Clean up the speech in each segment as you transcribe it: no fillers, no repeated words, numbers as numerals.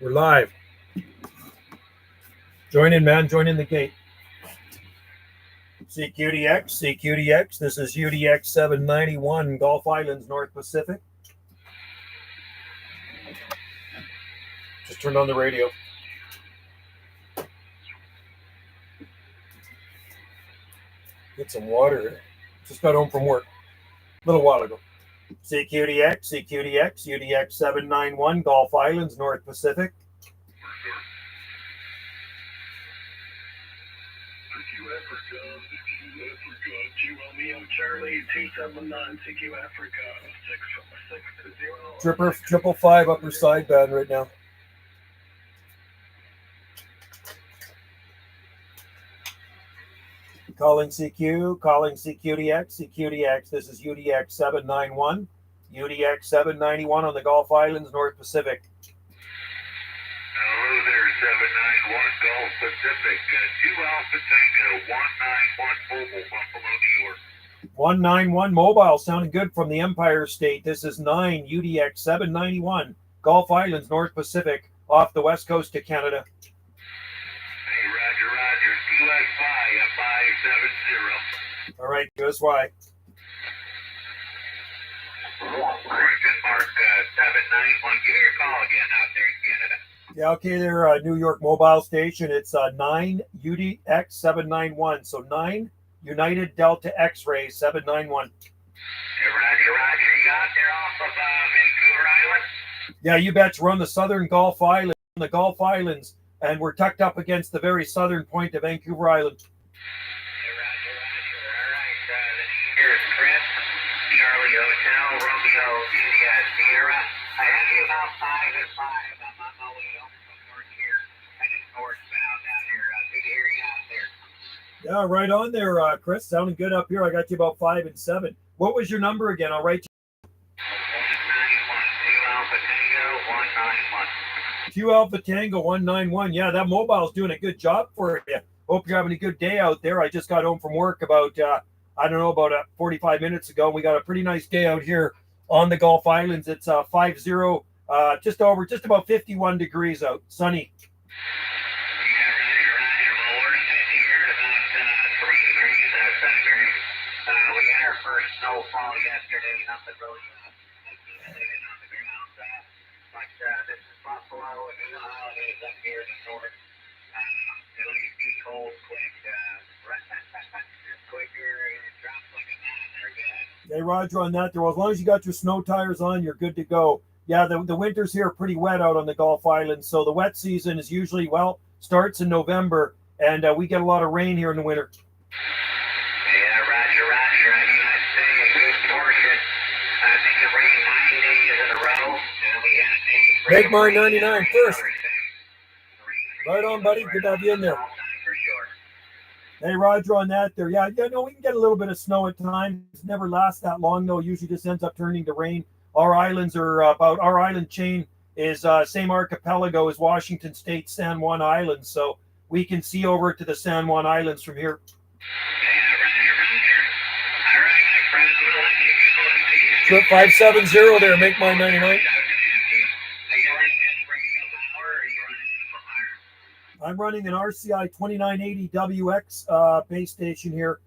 We're live. Join in, man. Join in the gate. CQDX. This is UDX 791, Gulf Islands, North Pacific. Just turned on the radio. Get some water. Just got home from work a little while ago. CQDX, UDX 791, Gulf Islands, North Pacific. Charlie 279 CQ Africa 66620. Triple five upper sideband right now. Calling CQDX. This is UDX 791. UDX 791 on the Gulf Islands, North Pacific. Hello there, 791 Gulf Pacific. 2 Alpha Tango 191 Mobile, Buffalo, New York. 191 Mobile, sounding good from the Empire State. This is 9 UDX 791, Gulf Islands, North Pacific, off the west coast of Canada. Hey, Roger. QSI 570. All right, QSY. Mark 791. Give me your call again out there in Canada. Yeah, okay, they're New York Mobile Station. It's 9 UDX 791, so 9 United Delta X-Ray 791. Hey, Roger. You out there off of Vancouver Island? Yeah, you betcha. We're on the southern Gulf Islands, and we're tucked up against the very southern point of Vancouver Island. Hey, Roger. All right, here's Chris, Charlie Hotel, Romeo, Sierra. I have you about 5 and 5. I'm on my way home from work here. Heading northbound down here. Good to hear you out there. Yeah, right on there, Chris. Sounding good up here. I got you about 5 and 7. What was your number again? I'll write you. 191, 2 2 Alpha Alpha Tango 191. Tango 191. Yeah, that mobile's doing a good job for you. Hope you're having a good day out there. I just got home from work about 45 minutes ago. We got a pretty nice day out here on the Gulf Islands. It's 50, just about 51 degrees out, sunny. Yeah, Roger. Well, we're sitting here at about 3 degrees centigrade. We had our first snowfall yesterday. Nothing really accumulated on the ground. But this is Buffalo, and you know how it is up here in the north. It'll be cold quick. Quicker, it drops like a man. They're good. Hey, Roger on that. Well, as long as you got your snow tires on, you're good to go. Yeah, the winters here are pretty wet out on the Gulf Islands. So the wet season is usually, starts in November, and we get a lot of rain here in the winter. Yeah, Roger. I mean, I'd say a good portion. I think it rained 9 days in a row. And we had Make mine 99 first. Right on, buddy. Good to have you in there. For sure. Hey, Roger on that there. Yeah, no, we can get a little bit of snow at times. It never lasts that long, though. Usually just ends up turning to rain. Our islands are our island chain is same archipelago as Washington State, San Juan Islands. So we can see over to the San Juan Islands from here. Yeah, Roger. All right, my friend. I'm going to let you go. Trip 570 there. Make mine 99. I'm running an RCI 2980 WX base station here,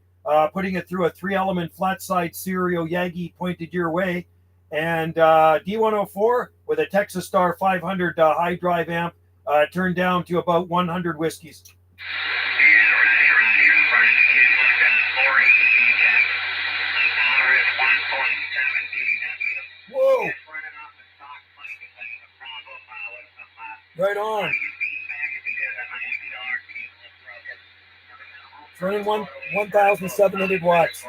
putting it through a 3-element flat side serial Yagi pointed your way, and D104 with a Texas Star 500 high drive amp turned down to about 100 whiskeys. Whoa! Right on. It's running 1,700 watts.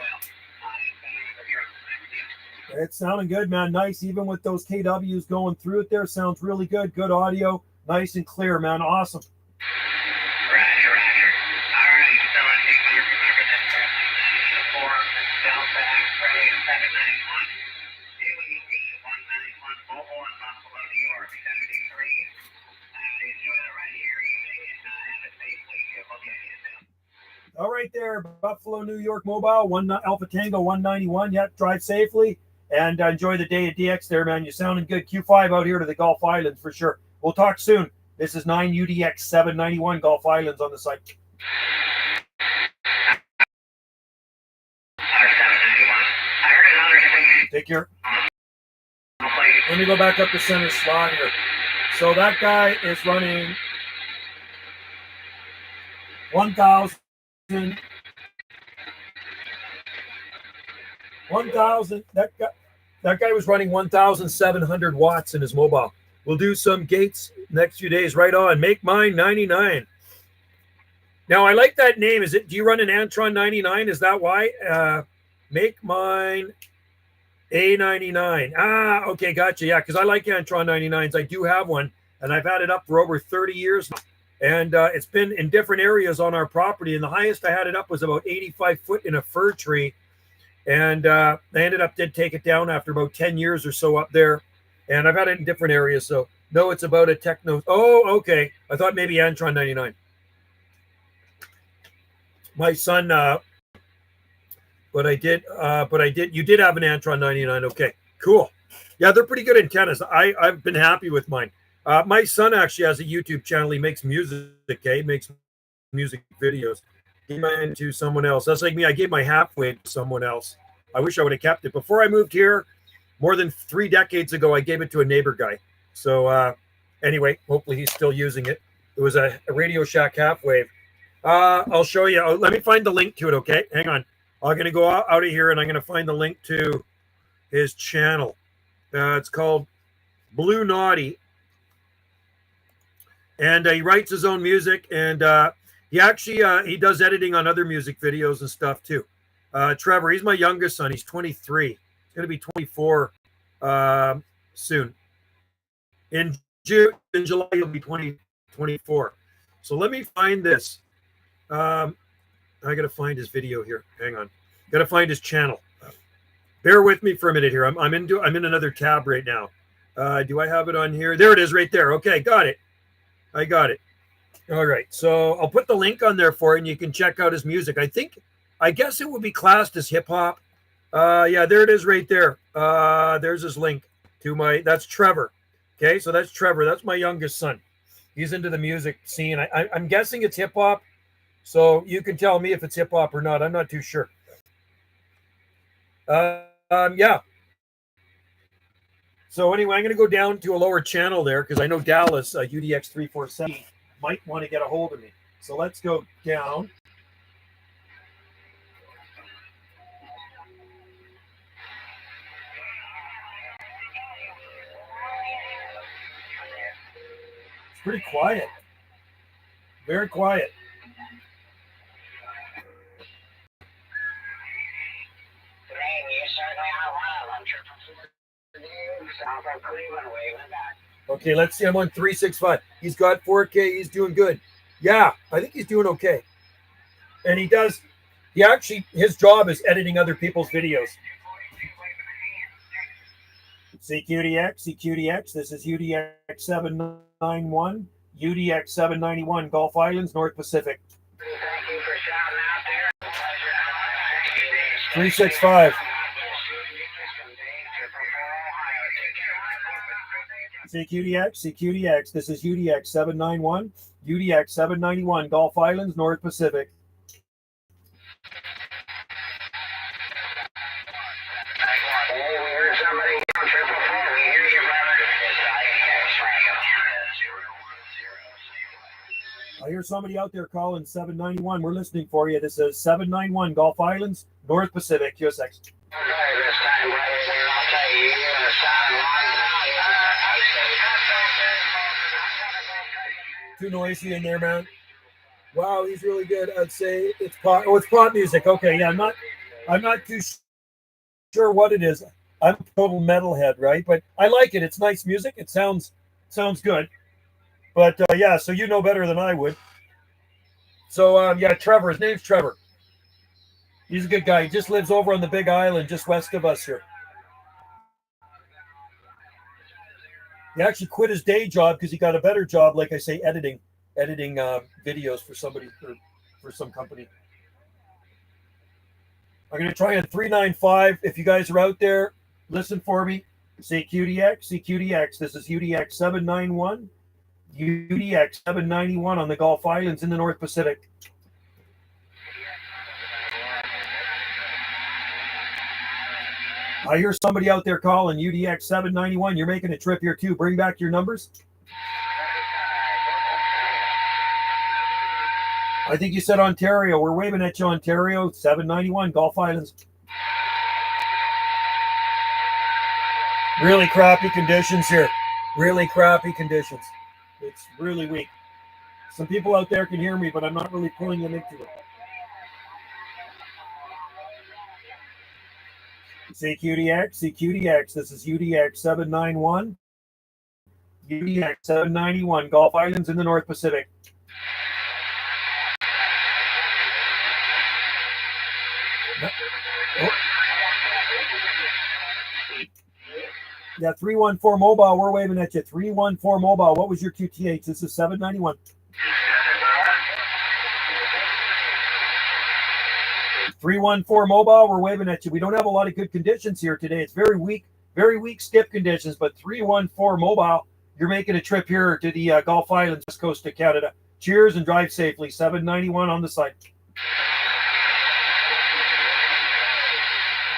It's sounding good, man. Nice, even with those KWs going through it there. Sounds really good. Good audio. Nice and clear, man. Awesome. Roger. All right, so I think you remember this. For Delta X-Ray 791. UED 191 Mobile in Buffalo, New York, 73. He's doing it right here. You make it have it safely. We'll get you soon. All right there, Buffalo, New York Mobile, 1 Alpha Tango 191. Yep, drive safely and enjoy the day at DX there, man. You're sounding good. Q5 out here to the Gulf Islands for sure. We'll talk soon. This is 9 UDX 791 Gulf Islands on the site. Take care. Let me go back up to center slot here. So that guy is running 1,000. That guy was running 1,700 watts in his mobile. We'll do some gates next few days. Right on. Make mine 99. Now I like that name. Do you run an Antron 99? Is that why? Make mine A99. Ah, okay, gotcha. Yeah, because I like Antron 99s. I do have one, and I've had it up for over 30 years now. And it's been in different areas on our property. And the highest I had it up was about 85 foot in a fir tree. And I did take it down after about 10 years or so up there. And I've had it in different areas. So, no, it's about a Techno. Oh, okay. I thought maybe Antron 99. My son, you did have an Antron 99. Okay, cool. Yeah, they're pretty good antennas. I've been happy with mine. My son actually has a YouTube channel. He makes music. Okay, he makes music videos. Gave mine to someone else. That's like me. I gave my half wave to someone else. I wish I would have kept it. Before I moved here, more than 3 decades ago, I gave it to a neighbor guy. So anyway, hopefully he's still using it. It was a Radio Shack half wave. I'll show you. Let me find the link to it, okay? Hang on. I'm going to go out of here, and I'm going to find the link to his channel. It's called Blue Naughty. And he writes his own music, and he actually he does editing on other music videos and stuff too. Trevor, he's my youngest son. He's 23. He's going to be 24 soon. In July, he'll be 24. So let me find this. I got to find his video here. Hang on. Got to find his channel. Bear with me for a minute here. I'm in another tab right now. Do I have it on here? There it is right there. Okay, got it. I got it. All right. So I'll put the link on there for you, and you can check out his music. I guess it would be classed as hip hop. Yeah, there it is right there. There's his link to that's Trevor. Okay, so that's Trevor. That's my youngest son. He's into the music scene. I'm guessing it's hip hop. So you can tell me if it's hip hop or not. I'm not too sure. Yeah. So anyway, I'm going to go down to a lower channel there because I know Dallas, UDX 347, might want to get a hold of me. So let's go down. It's pretty quiet. Very quiet. Okay, let's see. I'm on 365. He's got 4K. He's doing good. Yeah, I think he's doing okay. And his job is editing other people's videos. CQDX. This is UDX 791, UDX 791, Gulf Islands, North Pacific. Thank you for shouting out there. 365. CQDX. This is UDX 791, UDX 791, Gulf Islands, North Pacific. I hear somebody out there calling 791. We're listening for you. This is 791, Gulf Islands, North Pacific, QSX. Too noisy in there, man. Wow, he's really good. I'd say it's pop. Oh, it's pop music. Okay, yeah, I'm not too sure what it is. I'm a total metalhead, right? But I like it. It's nice music. It sounds good. But yeah, so you know better than I would. So yeah, Trevor. His name's Trevor. He's a good guy. He just lives over on the Big Island, just west of us here. He actually quit his day job because he got a better job, like I say, editing videos for somebody for some company. I'm going to try on 395. If you guys are out there, listen for me. Say QDX. This is UDX 791, UDX 791 on the Gulf Islands in the North Pacific. I hear somebody out there calling UDX 791. You're making a trip here too. Bring back your numbers. I think you said Ontario. We're waving at you, Ontario. 791, Gulf Islands. Really crappy conditions here. Really crappy conditions. It's really weak. Some people out there can hear me, but I'm not really pulling them into it. CQDX. This is UDX 791. UDX 791, Gulf Islands in the North Pacific. Oh. Yeah, 314 mobile. We're waving at you. 314 mobile. What was your QTH? This is 791. 314 mobile. We're waving at you. We don't have a lot of good conditions here today. It's very weak skip conditions. But 314 mobile. You're making a trip here to the Gulf Islands, west coast of Canada. Cheers and drive safely. 791 on the site.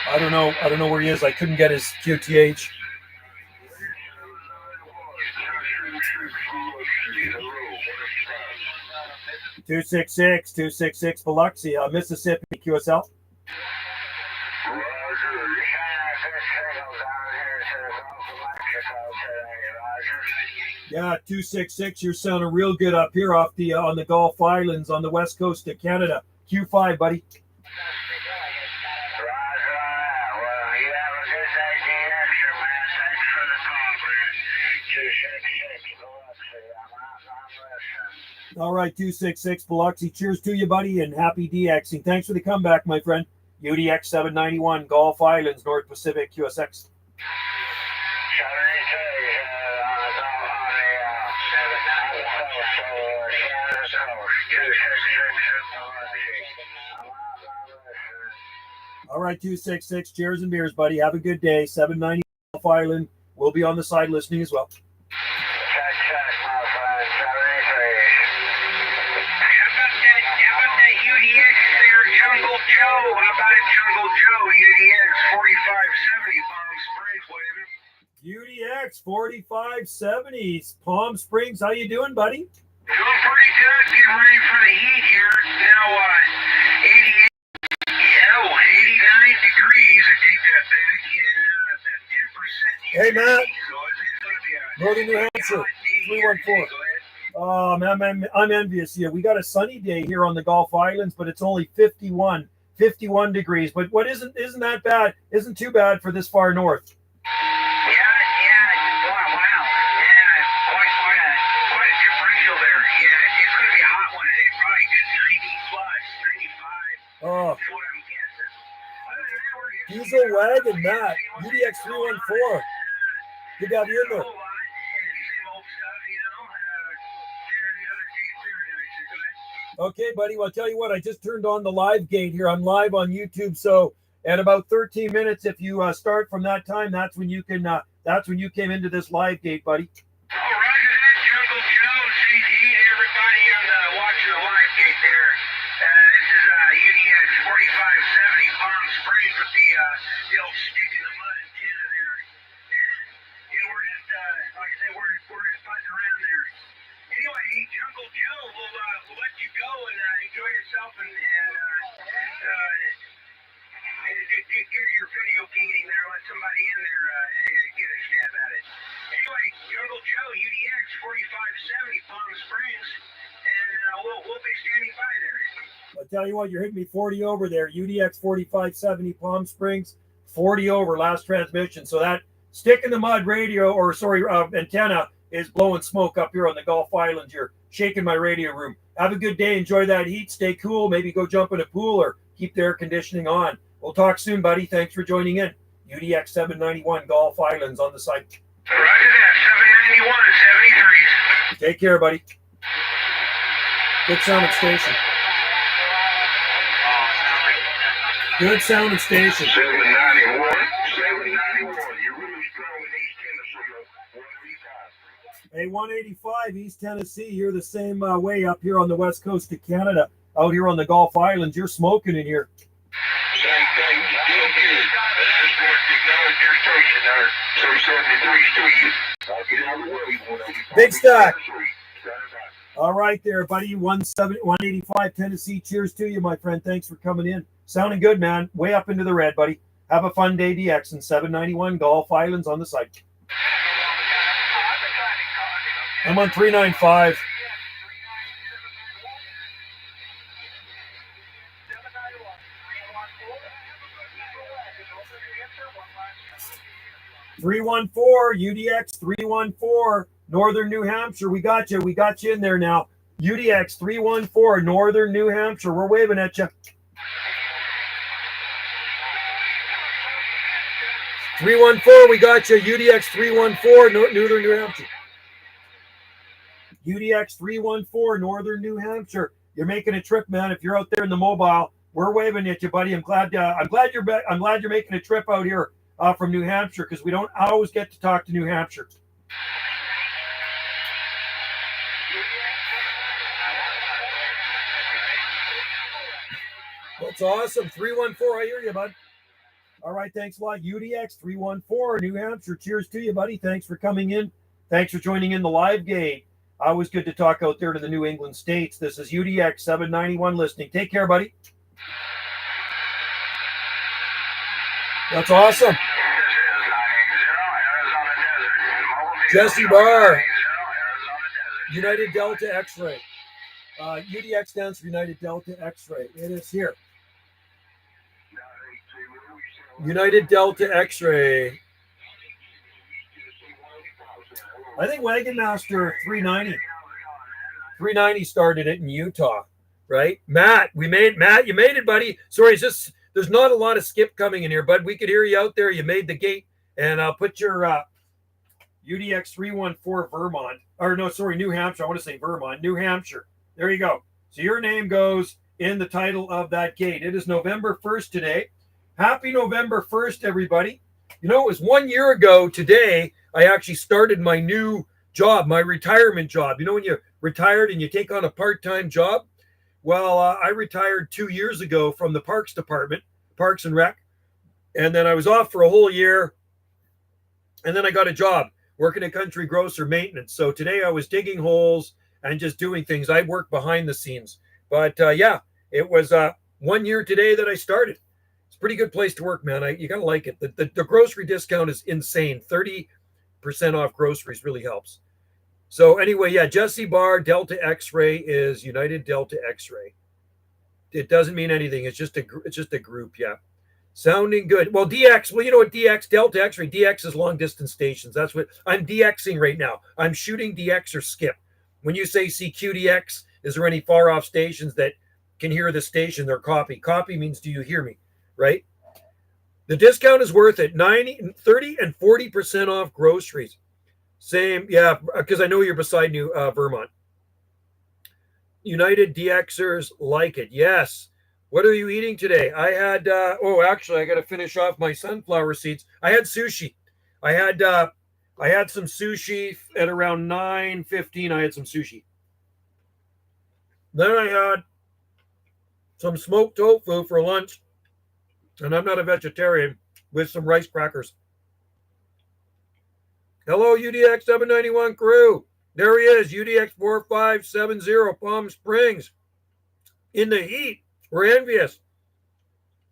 I don't know where he is. I couldn't get his QTH. Two six six Biloxi, Mississippi, QSL. Yeah, 266. You're sounding real good up here off the on the Gulf Islands on the west coast of Canada. Q5, buddy. All right, 266 Biloxi. Cheers to you, buddy, and happy DXing. Thanks for the comeback, my friend. UDX 791, Gulf Islands, North Pacific, QSX. All right, 266. Cheers and beers, buddy. Have a good day. 790 Gulf Island. We'll be on the side listening as well. UDX 4570 Palm Springs. How you doing, buddy? Doing pretty good. Getting ready for the heat here. It's now 89 degrees. I take that back. And 10% Hey, Matt. So it's going to be Northern New Hampshire, 314. Oh, man, I'm envious. Yeah, we got a sunny day here on the Gulf Islands, but it's only 51 degrees. But what isn't that bad? Isn't too bad for this far north. Oh, Diesel Wagon, Matt, UDX 314. Good to have you in there. Okay, buddy. Well, I'll tell you what. I just turned on the live gate here. I'm live on YouTube. So at about 13 minutes, if you start from that time, that's when you can. That's when you came into this live gate, buddy. You're video gating there. Let somebody in there get a stab at it. Anyway, Jungle Joe, UDX 4570 Palm Springs, and we'll be standing by there. I'll tell you what, you're hitting me 40 over there. UDX 4570 Palm Springs, 40 over last transmission. So that stick in the mud radio, or sorry, antenna is blowing smoke up here on the Gulf Islands. You're shaking my radio room. Have a good day. Enjoy that heat. Stay cool. Maybe go jump in a pool or keep the air conditioning on. We'll talk soon, buddy. Thanks for joining in. UDX 791 Gulf Islands on the site. Roger that. 791, 73s. Take care, buddy. Good sounding station. Good sounding station. 791. You're really strong in East Tennessee. Hey, 185 East Tennessee. You're the same way up here on the west coast of Canada. Out here on the Gulf Islands, you're smoking in here. Big stack. All right there, buddy. 185 Tennessee. Cheers to you, my friend. Thanks for coming in. Sounding good, man. Way up into the red, buddy. Have a fun day, DX, and 791 Gulf Islands on the site. I'm on 395. UDX 314 Northern New Hampshire. We got you. We got you in there now. UDX 314 Northern New Hampshire. We're waving at you. 314. We got you. UDX 314 Northern New Hampshire. UDX 314 Northern New Hampshire. You're making a trip, man. If you're out there in the mobile, we're waving at you, buddy. I'm glad you're making a trip out here from New Hampshire, because we don't always get to talk to New Hampshire. That's awesome. 314. I hear you, bud. All right, thanks a lot. UDX 314 New Hampshire. Cheers to you, buddy. Thanks for coming in. Thanks for joining in the live gate. Always good to talk out there to the New England states. This is UDX 791 listening. Take care, buddy. That's awesome. Jesse Barr. United Delta X-Ray. UDX stands for United Delta X-Ray. It is here. United Delta X-Ray. I think Wagon Master 390 started it in Utah, right? Matt, you made it, buddy. Sorry, it's just there's not a lot of skip coming in here, bud. We could hear you out there. You made the gate, and I'll put your UDX 314 Vermont, or no, sorry, New Hampshire. I want to say Vermont, New Hampshire. There you go. So your name goes in the title of that gate. It is November 1st today. Happy November 1st, everybody. You know, it was 1 year ago today I actually started my new job, my retirement job. You know, when you're retired and you take on a part-time job? Well, I retired 2 years ago from the Parks Department, Parks and Rec. And then I was off for a whole year. And then I got a job working in country grocer maintenance. So today I was digging holes and just doing things. I work behind the scenes. But yeah, it was 1 year today that I started. It's a pretty good place to work, man. You got to like it. The grocery discount is insane. 30% off groceries really helps. So anyway, yeah, Jesse Barr, Delta X-Ray is United Delta X-Ray. It doesn't mean anything. It's just a group, yeah. Sounding good. Well, DX, well, you know what DX, Delta X-Ray, DX is long distance stations. That's what I'm DXing right now. I'm shooting DX or skip. When you say CQDX, is there any far off stations that can hear the station? They're copy. Copy means do you hear me, right? The discount is worth it. 30 and 40% off groceries. Same, yeah, because I know you're beside New Vermont. United DXers like it. Yes. What are you eating today? I had, actually, I got to finish off my sunflower seeds. I had sushi. I had some sushi at around 9:15. I had some sushi. Then I had some smoked tofu for lunch. And I'm not a vegetarian, with some rice crackers. Hello, UDX 791 crew. There he is, UDX 4570, Palm Springs. In the heat. We're envious.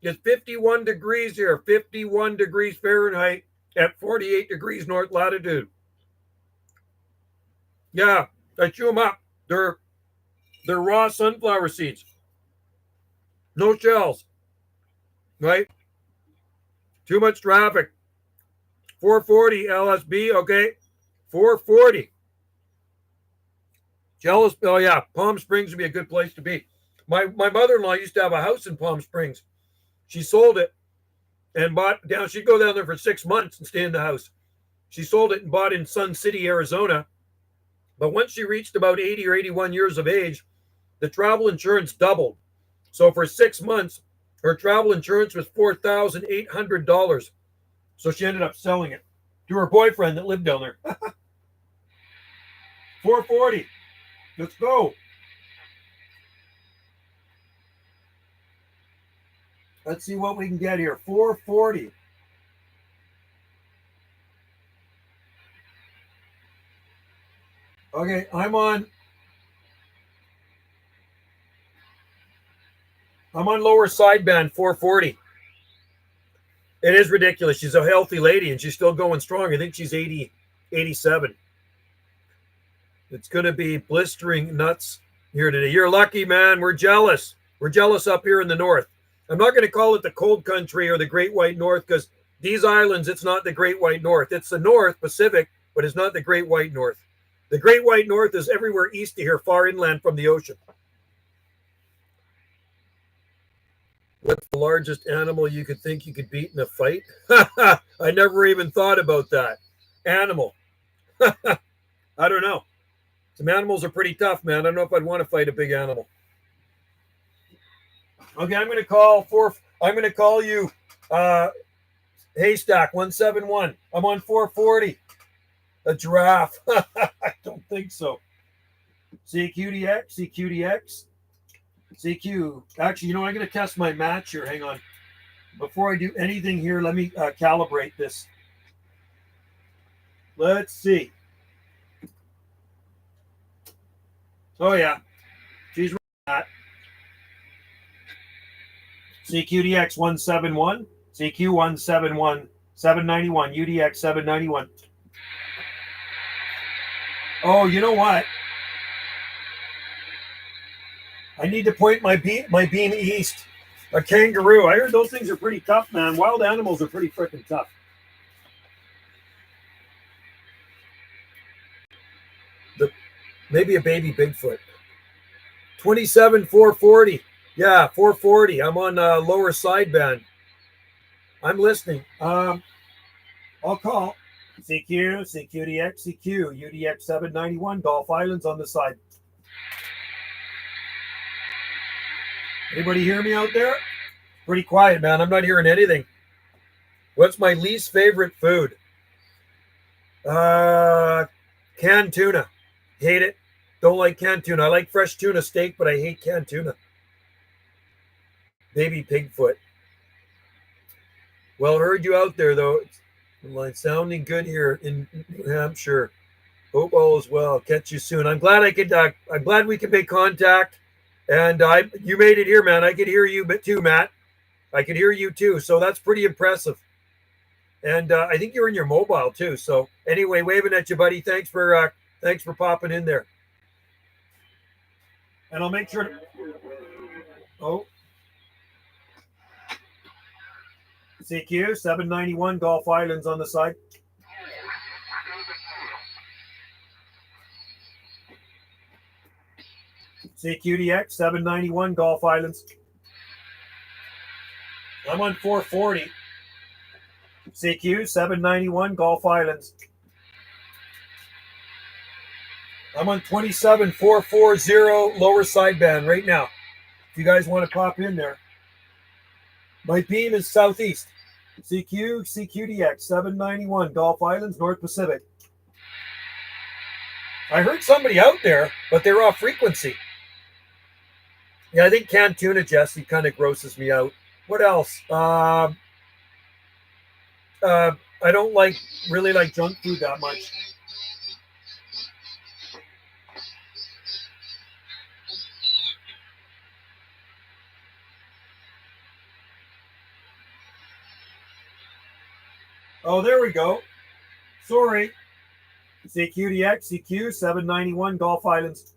It's 51 degrees here, 51 degrees Fahrenheit at 48 degrees north latitude. Yeah, I chew them up. They're raw sunflower seeds. No shells. Right? Too much traffic. 440 LSB, okay. 440. Jealous. Oh, yeah. Palm Springs would be a good place to be. My mother-in-law used to have a house in Palm Springs. She sold it and bought down. She'd go down there for 6 months and stay in the house. She sold it and bought in Sun City, Arizona. But once she reached about 80 or 81 years of age, the travel insurance doubled. So for 6 months, her travel insurance was $4,800. So she ended up selling it to her boyfriend that lived down there. 440. Let's go. Let's see what we can get here. 440. Okay, I'm on lower sideband 440. It is ridiculous. She's a healthy lady and she's still going strong. I think she's 80, 87. It's going to be blistering nuts here today. You're lucky, man. We're jealous. We're jealous up here in the north. I'm not going to call it the cold country or the Great White North because these islands, it's not the Great White North. It's the North Pacific, but it's not the Great White North. The Great White North is everywhere east of here, far inland from the ocean. What's the largest animal you could think you could beat in a fight? I never even thought about that. Animal. I don't know. Some animals are pretty tough, man. I don't know if I'd want to fight a big animal. Okay, I'm going to call you Haystack 171. I'm on 440. A giraffe. I don't think so. CQDX, CQDX, CQ. Actually, you know, I'm going to test my match here. Hang on. Before I do anything here, let me calibrate this. Let's see. Oh, yeah. She's right at CQDX 171, CQ 171, 791, UDX 791. Oh, you know what? I need to point my beam east. A kangaroo. I heard those things are pretty tough, man. Wild animals are pretty freaking tough. Maybe a baby Bigfoot. 27 440. Yeah, 440. I'm on lower sideband. I'm listening. I'll call CQ, CQDX, CQ, UDX 791, Gulf Islands on the side. Anybody hear me out there? Pretty quiet, man. I'm not hearing anything. What's my least favorite food? Canned tuna. Hate it. Don't like canned tuna. I like fresh tuna steak, but I hate canned tuna. Baby Bigfoot. Well, heard you out there, though. It's sounding good here in New Hampshire. Hope all is well. Catch you soon. I'm glad I'm glad we could make contact. And you made it here, man. I could hear you, but too, Matt. I could hear you too. So that's pretty impressive. And I think you're in your mobile too. So anyway, waving at you, buddy. Thanks for popping in there. And I'll make sure. Oh. CQ 791 Gulf Islands on the side. CQDX 791 Gulf Islands. I'm on 440. CQ 791 Gulf Islands. I'm on 27440 lower sideband right now. If you guys want to pop in there. My beam is southeast. CQDX 791 Gulf Islands, North Pacific. I heard somebody out there, but they're off frequency. Yeah, I think canned tuna, Jesse, kind of grosses me out. What else? I don't really like junk food that much. Oh, there we go. Sorry. CQDX, CQ 791 Gulf Islands.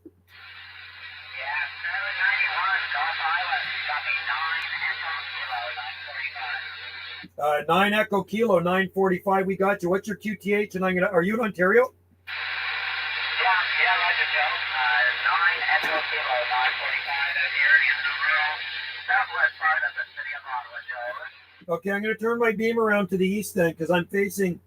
9 Echo Kilo 945. We got you. What's your QTH? And are you in Ontario? Yeah, Roger, Joe. 9 Echo Kilo 945. Here in the rural southwest part of the city of Ottawa, Joe. Okay, I'm going to turn my beam around to the east then because I'm facing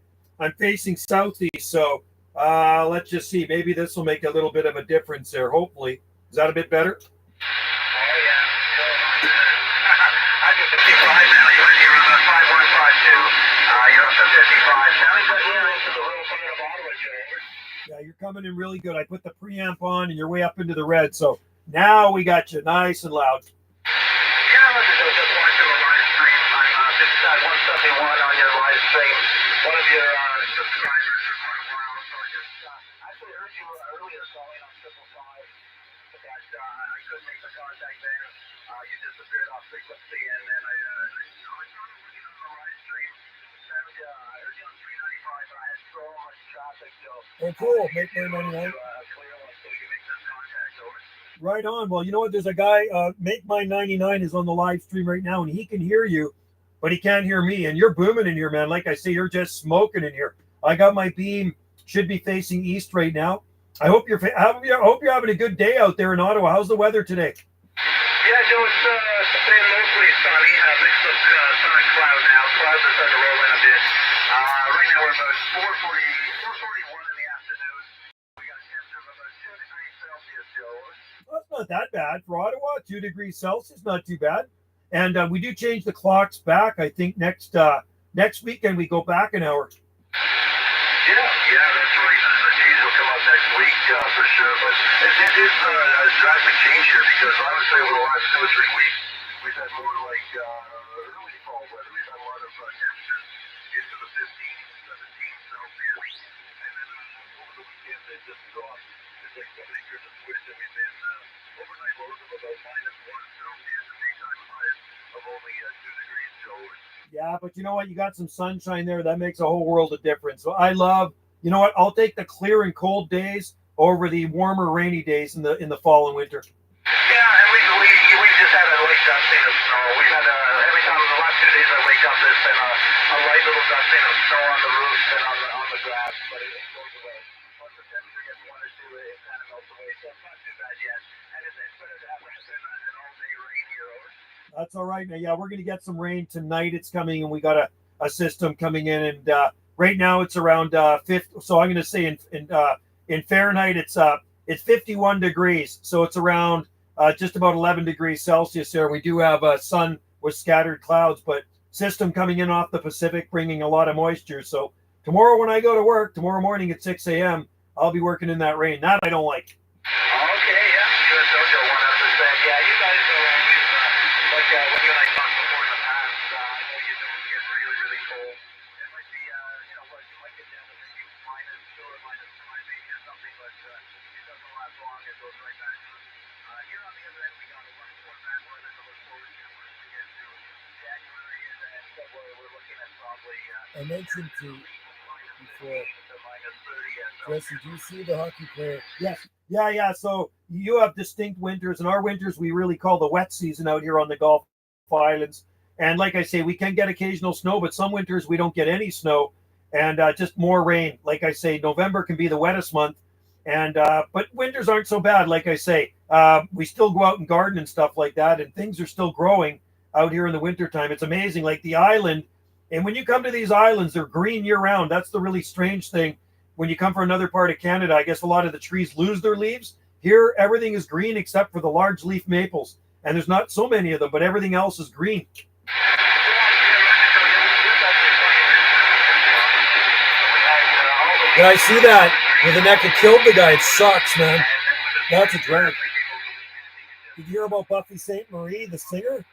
southeast. So let's just see. Maybe this will make a little bit of a difference there. Hopefully, is that a bit better? Yeah, Yeah, you're coming in really good. I put the preamp on and you're way up into the red. So now we got you nice and loud. Yeah, just watching the live stream. I'm 171 on your live stream. One of your subscribers for quite a while. So I just actually heard you earlier calling on 555, but I couldn't make the contact there. You disappeared off frequency, and then I started looking on the live stream. Found you, I heard you on 395, but I had so much traffic, so Oh, cool. Make my 99. clear one so we can make this contact over. Right on. Well, you know what? There's a guy, Make My 99 is on the live stream right now, and he can hear you, but he can't hear me. And you're booming in here, man. Like I say, you're just smoking in here. I got my beam, should be facing east right now. I hope you're having a good day out there in Ottawa. How's the weather today? Yeah, Joe, it's been mostly sunny. Mixed up sun and cloud now. Clouds are starting to roll in a bit. Right now we're about 4:41 in the afternoon. We got a temperature of about 2 degrees Celsius, Joe. Well, that's not that bad for Ottawa. 2 degrees Celsius, not too bad. And we do change the clocks back. I think next weekend we go back an hour. Yeah, that's right. The change will come out next week for sure. But it is a drastic change here because honestly, over the last 2 or 3 weeks, we've had more like early fall weather. We've had a lot of temperatures into the 15, 17 Celsius. And then over the weekend, they just dropped. It's like somebody turned the switch and we've been overnight lows of about -1 Celsius and daytime highs of only 2 degrees. So Yeah, but you know what? You got some sunshine there. That makes a whole world of difference. So I love, you know what? I'll take the clear and cold days over the warmer, rainy days in the fall and winter. yeah, and we just had a light dusting of snow. We've had every time the last 2 days I wake up, there's been a light little dusting of snow on the roofs and on the grass, but it goes away. Once the temperature gets 1 or 2, it kind of melts away. So it's not too bad yet. And it's better to have an all-day rain here over. That's all right. Now, yeah, we're going to get some rain tonight. It's coming, and we got a system coming in, and right now it's around 50. So I'm going to say in Fahrenheit, it's 51 degrees. So it's around just about 11 degrees Celsius there. We do have a sun with scattered clouds, but system coming in off the Pacific, bringing a lot of moisture. So tomorrow when I go to work, tomorrow morning at 6 a.m., I'll be working in that rain. That I don't like. Okay, yeah, QSO 100%. Yeah, you guys are always, like when you and I talked before in the past, I know you don't get really, really cold. It might be, you might get down to maybe -2 or -5 maybe or something, but it doesn't last long. It goes right back to here on the other end, we got a lot more bad weather to look forward to once we get to January and then February. We're looking at probably I mentioned to before. -30. Jesse, do you see the hockey player? Yes. Yeah. So you have distinct winters, and our winters we really call the wet season out here on the Gulf Islands. And like I say, we can get occasional snow, but some winters we don't get any snow, and just more rain. Like I say, November can be the wettest month, and but winters aren't so bad. Like I say, we still go out and garden and stuff like that, and things are still growing out here in the wintertime. It's amazing. Like the island, and when you come to these islands, they're green year round. That's the really strange thing. When you come from another part of Canada, I guess a lot of the trees lose their leaves. Here, everything is green except for the large leaf maples. And there's not so many of them, but everything else is green. Yeah, I see that. With the neck that killed the guy. It sucks, man. That's a drag. Did you hear about Buffy St. Marie, the singer?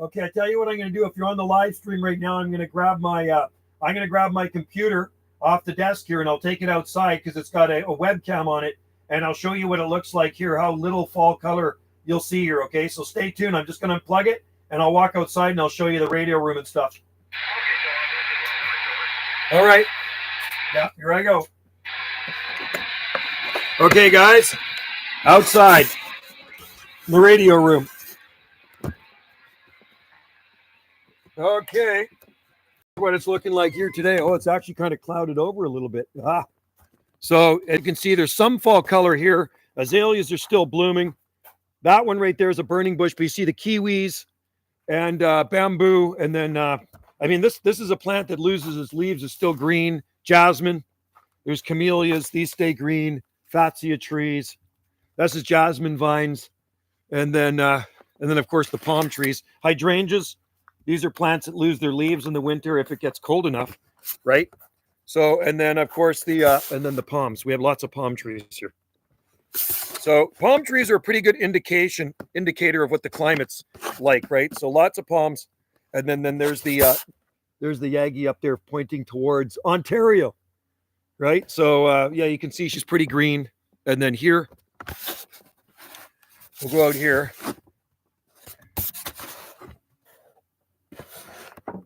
Okay, I tell you what I'm going to do. If you're on the live stream right now, I'm going to grab my computer off the desk here, and I'll take it outside because it's got a webcam on it, and I'll show you what it looks like here, how little fall color you'll see here. Okay, so stay tuned. I'm just going to unplug it, and I'll walk outside, and I'll show you the radio room and stuff. All right. Yeah, here I go. Okay, guys, outside the radio room. Okay, what it's looking like here today. Oh, it's actually kind of clouded over a little bit. So as you can see, there's some fall color here. Azaleas are still blooming. That one right there is a burning bush, but you see the kiwis and bamboo. And then, this is a plant that loses its leaves. It's still green. Jasmine. There's camellias. These stay green. Fatsia trees. This is jasmine vines. And then of course the palm trees, hydrangeas. These are plants that lose their leaves in the winter if it gets cold enough, right? So, and then of course the palms. We have lots of palm trees here. So palm trees are a pretty good indicator of what the climate's like, right? So lots of palms, and then there's the Yagi up there pointing towards Ontario, right? So yeah, you can see she's pretty green. And then here, we'll go out here.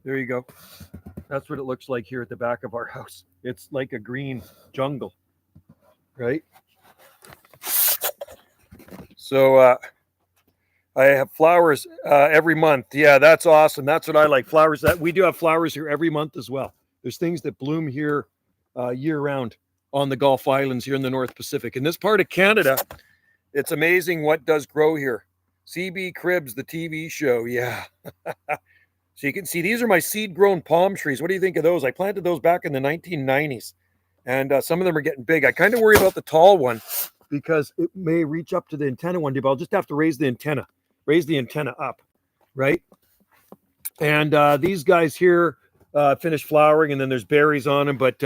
There you go. That's what it looks like here at the back of our house. It's like a green jungle, right? So I have flowers every month. Yeah, that's awesome. That's what I like. Flowers. That we do have flowers here every month as well. There's things that bloom here year round on the Gulf Islands here in the North Pacific. In this part of Canada, it's amazing what does grow here. CB Cribs, the TV show. Yeah. So you can see these are my seed-grown palm trees. What do you think of those? I planted those back in the 1990s, and some of them are getting big. I kind of worry about the tall one because it may reach up to the antenna one day, but I'll just have to raise the antenna up, right? And these guys here finish flowering, and then there's berries on them. But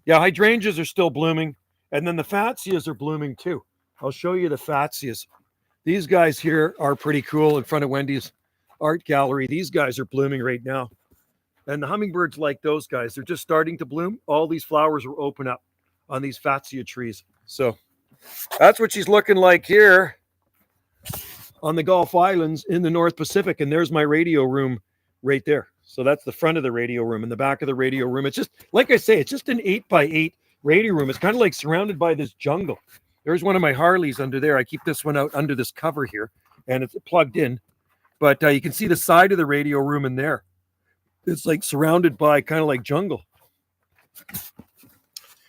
yeah, hydrangeas are still blooming, and then the fatsias are blooming too. I'll show you the fatsias. These guys here are pretty cool in front of Wendy's art gallery. These guys are blooming right now. And the hummingbirds like those guys. They're just starting to bloom. All these flowers will open up on these fatsia trees. So that's what she's looking like here on the Gulf Islands in the North Pacific. And there's my radio room right there. So that's the front of the radio room. In the back of the radio room, it's just, like I say, it's just an 8x8 radio room. It's kind of like surrounded by this jungle. There's one of my Harleys under there. I keep this one out under this cover here, and it's plugged in. But you can see the side of the radio room in there. It's like surrounded by kind of like jungle.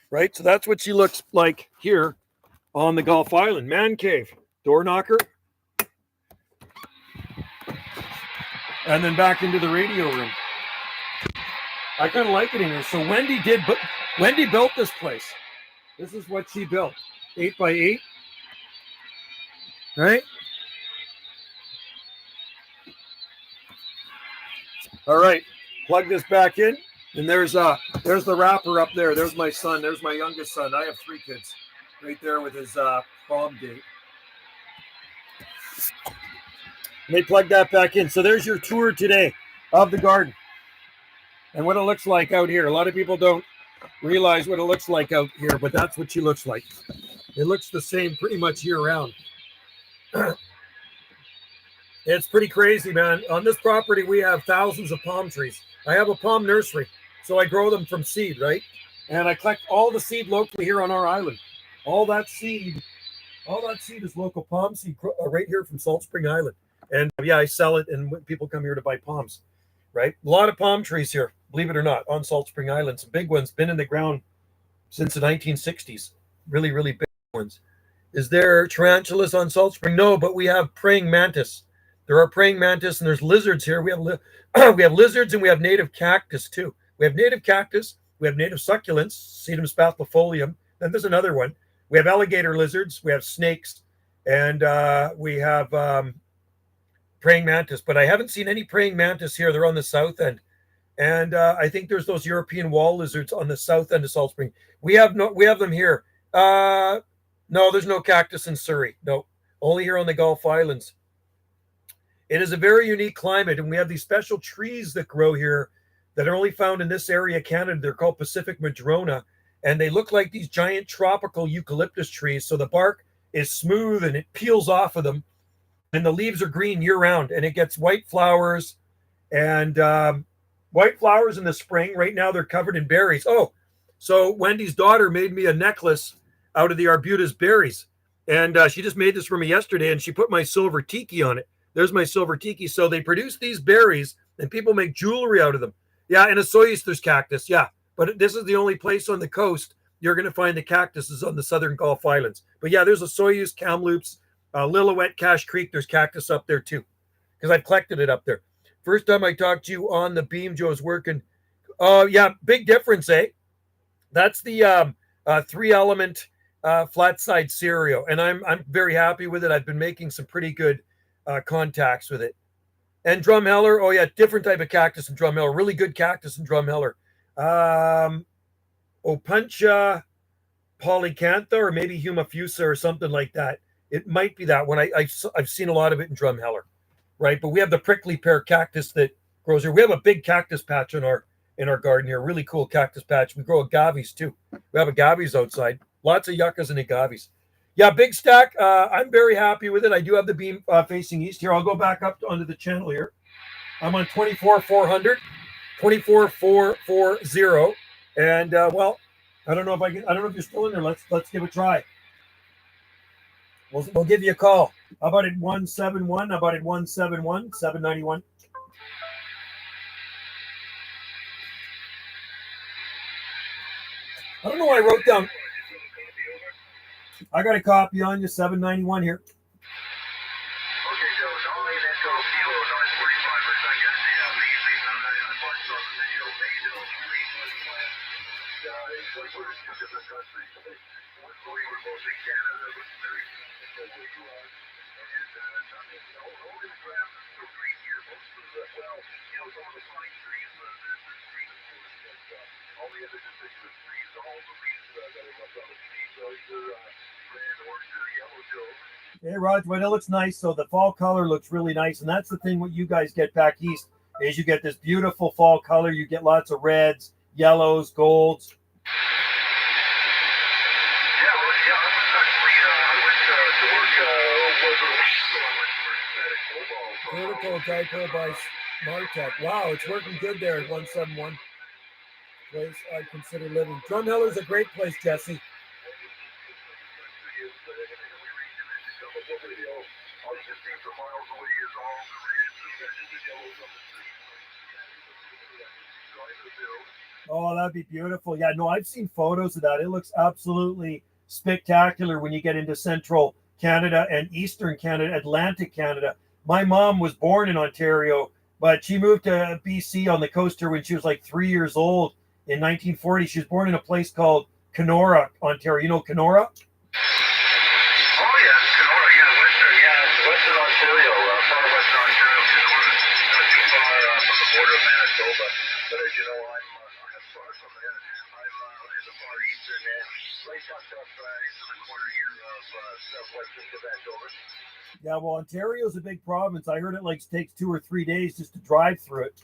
Right? So that's what she looks like here on the Gulf Island. Man cave, door knocker. And then back into the radio room. I kind of like it in here. So Wendy built this place. This is what she built. 8x8. Right? All right, plug this back in, and there's the wrapper up there. There's my son. There's my youngest son. I have 3 kids, right there with his prom date. Let me plug that back in. So there's your tour today of the garden and what it looks like out here. A lot of people don't realize what it looks like out here, but that's what she looks like. It looks the same pretty much year round. It's pretty crazy, man. On this property, we have thousands of palm trees. I have a palm nursery, so I grow them from seed, right? And I collect all the seed locally here on our island. All that seed is local palm seed right here from Salt Spring Island. And yeah, I sell it, and people come here to buy palms, right? A lot of palm trees here, believe it or not, on Salt Spring Island. Some big ones, been in the ground since the 1960s. Really, really big ones. Is there tarantulas on Salt Spring? No, but we have praying mantis. There are praying mantis, and there's lizards here. We have we have lizards, and we have native cactus too. We have native cactus. We have native succulents, Sedum spathifolium. Then there's another one. We have alligator lizards. We have snakes, and we have praying mantis. But I haven't seen any praying mantis here. They're on the south end, and I think there's those European wall lizards on the south end of Salt Spring. We have them here. No, there's no cactus in Surrey. No, only here on the Gulf Islands. It is a very unique climate, and we have these special trees that grow here that are only found in this area of Canada. They're called Pacific Madrona, and they look like these giant tropical eucalyptus trees. So the bark is smooth, and it peels off of them, and the leaves are green year-round, and it gets white flowers, and white flowers in the spring. Right now, they're covered in berries. Oh, so Wendy's daughter made me a necklace out of the arbutus berries, and she just made this for me yesterday, and she put my silver tiki on it. There's my silver tiki. So they produce these berries, and people make jewelry out of them. Yeah, in Osoyoos, there's cactus. Yeah, but this is the only place on the coast you're going to find the cactuses on the southern Gulf Islands. But yeah, there's Osoyoos, Kamloops, Lillooet, Cache Creek. There's cactus up there too, because I've collected it up there. First time I talked to you on the beam, Joe's working. Yeah, big difference, eh? That's the 3-element flat side stereo, and I'm very happy with it. I've been making some pretty good contacts with it. And Drumheller, oh yeah, different type of cactus and Drumheller, really good cactus and Drumheller. Opuntia polycantha, or maybe humifusa or something like that. It might be that one. I've seen a lot of it in Drumheller, right? But we have the prickly pear cactus that grows here. We have a big cactus patch in our garden here. Really cool cactus patch. We grow agaves too. We have agaves outside. Lots of yuccas and agaves. Yeah, big stack. I'm very happy with it. I do have the beam facing east here. I'll go back up onto the channel here. I'm on 24,400, 24,440, and well, I don't know if I can. I don't know if you're still in there. Let's give it a try. We'll give you a call. How about at 171? How about at 171, 791? I don't know why I wrote down. I got a copy on you, 791 here. Hey, Roger, well, it looks nice. So the fall color looks really nice. And that's the thing what you guys get back east is you get this beautiful fall color. You get lots of reds, yellows, golds. Vertical dipole by Martech. Wow, it's working good there at 171. Place I'd consider living. Drumheller's a great place, Jesse. Oh, that'd be beautiful. Yeah, no, I've seen photos of that. It looks absolutely spectacular when you get into central Canada and eastern Canada, Atlantic Canada. My mom was born in Ontario, but she moved to BC on the coast here when she was like 3 years old in 1940. She was born in a place called Kenora, Ontario. You know Kenora? Yeah, well, Ontario's a big province. I heard it like takes 2 or 3 days just to drive through it.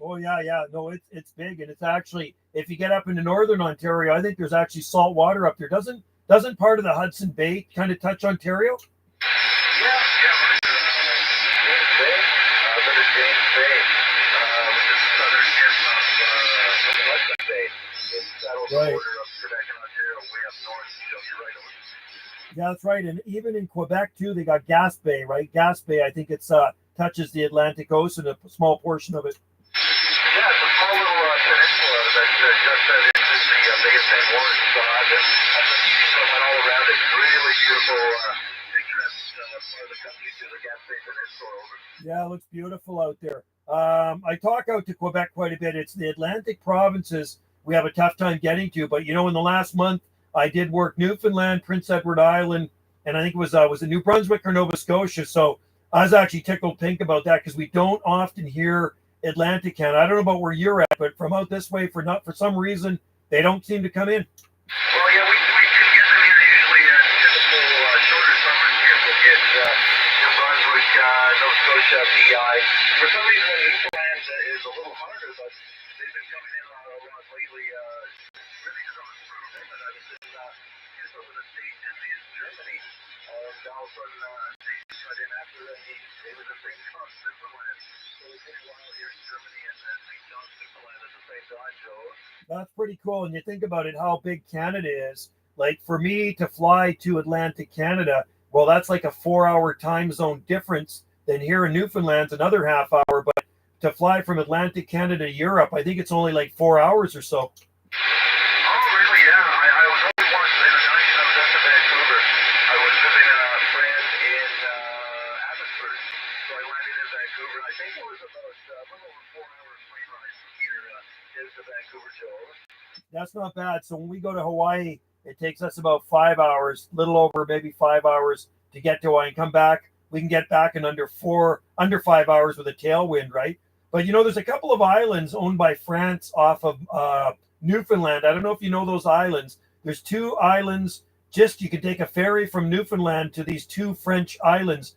Oh yeah. No, it's big, and it's actually, if you get up into northern Ontario, I think there's actually salt water up there. Doesn't part of the Hudson Bay kind of touch Ontario? Right. Yeah, that's right. And even in Quebec too, they got Gas Bay, right? Gas Bay, I think it's touches the Atlantic Ocean, a small portion of it. Yeah, it's a small little peninsula that just into the biggest St. Lawrence. That's a meeting that went all around it. Really beautiful, picturesque part of the country to the Gas Bay Peninsula. Yeah, it looks beautiful out there. I talk out to Quebec quite a bit. It's the Atlantic provinces we have a tough time getting to. But, you know, in the last month, I did work Newfoundland, Prince Edward Island, and I think was it New Brunswick or Nova Scotia. So I was actually tickled pink about that because we don't often hear Atlantic Canada. I don't know about where you're at, but from out this way, for some reason, they don't seem to come in. Well, yeah, we can get them here usually typical shorter summers here. We'll get New Brunswick, Nova Scotia, PI. For some reason, Newfoundland is a little harder, but they've been coming in a lot lately. Really just on the front of them, and I was just over the States in Germany. And all of a sudden, they cut in after they were the St. John's, Newfoundland. So it's pretty wild here in Germany and St. John's, Newfoundland at the same time, Joe. That's pretty cool. And you think about it, how big Canada is. Like for me to fly to Atlantic Canada, well, that's like a 4-hour time zone difference. Then here in Newfoundland's another half hour. But to fly from Atlantic Canada to Europe. I think it's only like 4 hours or so. Oh, really? Yeah. I was only once in the 90s. I was up to Vancouver. I was visiting a friend in Abbotsford. So I landed in Vancouver. I think it was about a little over 4 hours plane ride from here into Vancouver, Joe. That's not bad. So when we go to Hawaii, it takes us about 5 hours, little over maybe 5 hours to get to Hawaii and come back. We can get back in under 5 hours with a tailwind, right? But you know, there's a couple of islands owned by France off of Newfoundland. I don't know if you know those islands. There's two islands. Just you can take a ferry from Newfoundland to these two French islands,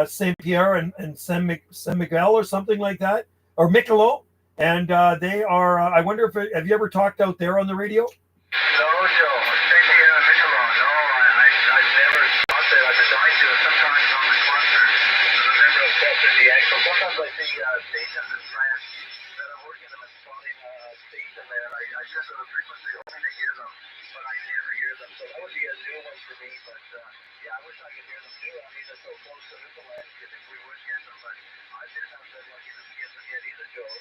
Saint Pierre and Saint Miguel or something like that, or Miquelon. And they are. I wonder if have you ever talked out there on the radio? No, Joe. Maybe Miquelon. No, I've never thought that. I've been dying to. Sometimes on the concert, the member of UDX. So sometimes I see stations in France that are working on a spotting station there. I just on a frequency hoping to hear them, but I never hear them. So that would be a new one for me. But yeah, I wish I could hear them too. I mean, they're so close to Newfoundland. You think we would get them, but I didn't have that lucky to get them yet either, Joe.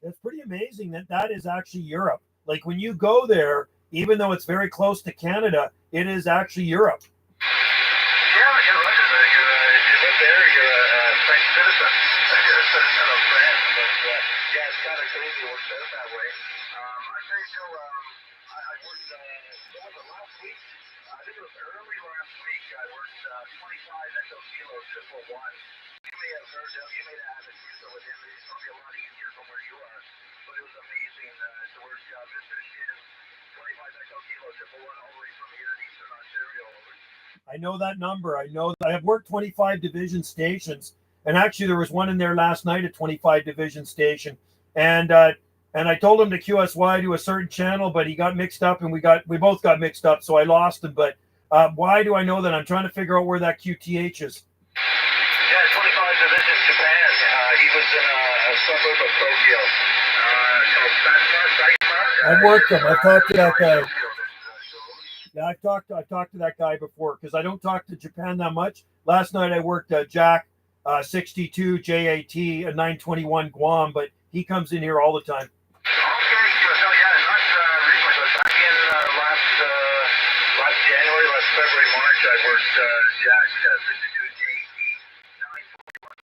It's pretty amazing that that is actually Europe. Like when you go there, even though it's very close to Canada, it is actually Europe. Yeah, you're right. If you live there, you're a French citizen. You're a citizen of France. But yeah, it's kind of crazy it works out that way. I tell you, Joe, I worked, what was it, last week? I think it was early last week. I worked 25 Echo Kilo 111. You may have heard him. You may have had a QSO with him. It's probably a lot easier from where you are. But it was amazing to work Mr. Shin, 25 Echo Kilo 111, all the way from here in Eastern Ontario. I know that number. I know I have worked 25 division stations, and actually there was one in there last night at 25 division station, and I told him to QSY to a certain channel, but he got mixed up, and we both got mixed up, so I lost him. But why do I know that? I'm trying to figure out where that QTH is. Yeah, 25 Division Japan. He was in a suburb of Tokyo. I've worked him. I've talked to that guy. Yeah, I've talked to that guy before because I don't talk to Japan that much. Last night I worked Jack 62 JAT 921 Guam, but he comes in here all the time. Okay, so yeah, not recently, but back in last January, last February, March, I worked Jack 62 JAT 921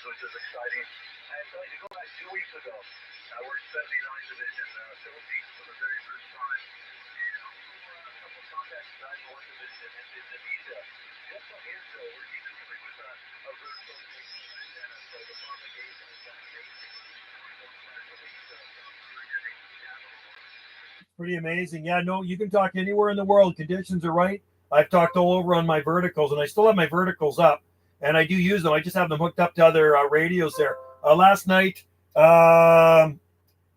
which is exciting. And so to go back 2 weeks ago, I worked 79 Division Philippines for the very first time. And also a couple of contacts back in 1 Division in Indonesia. Just from here, so we're dealing with a vertical station antenna, so the propagation is done amazing. Pretty amazing. Yeah, no, you can talk anywhere in the world. Conditions are right. I've talked all over on my verticals, and I still have my verticals up, and I do use them. I just have them hooked up to other radios there. Last night,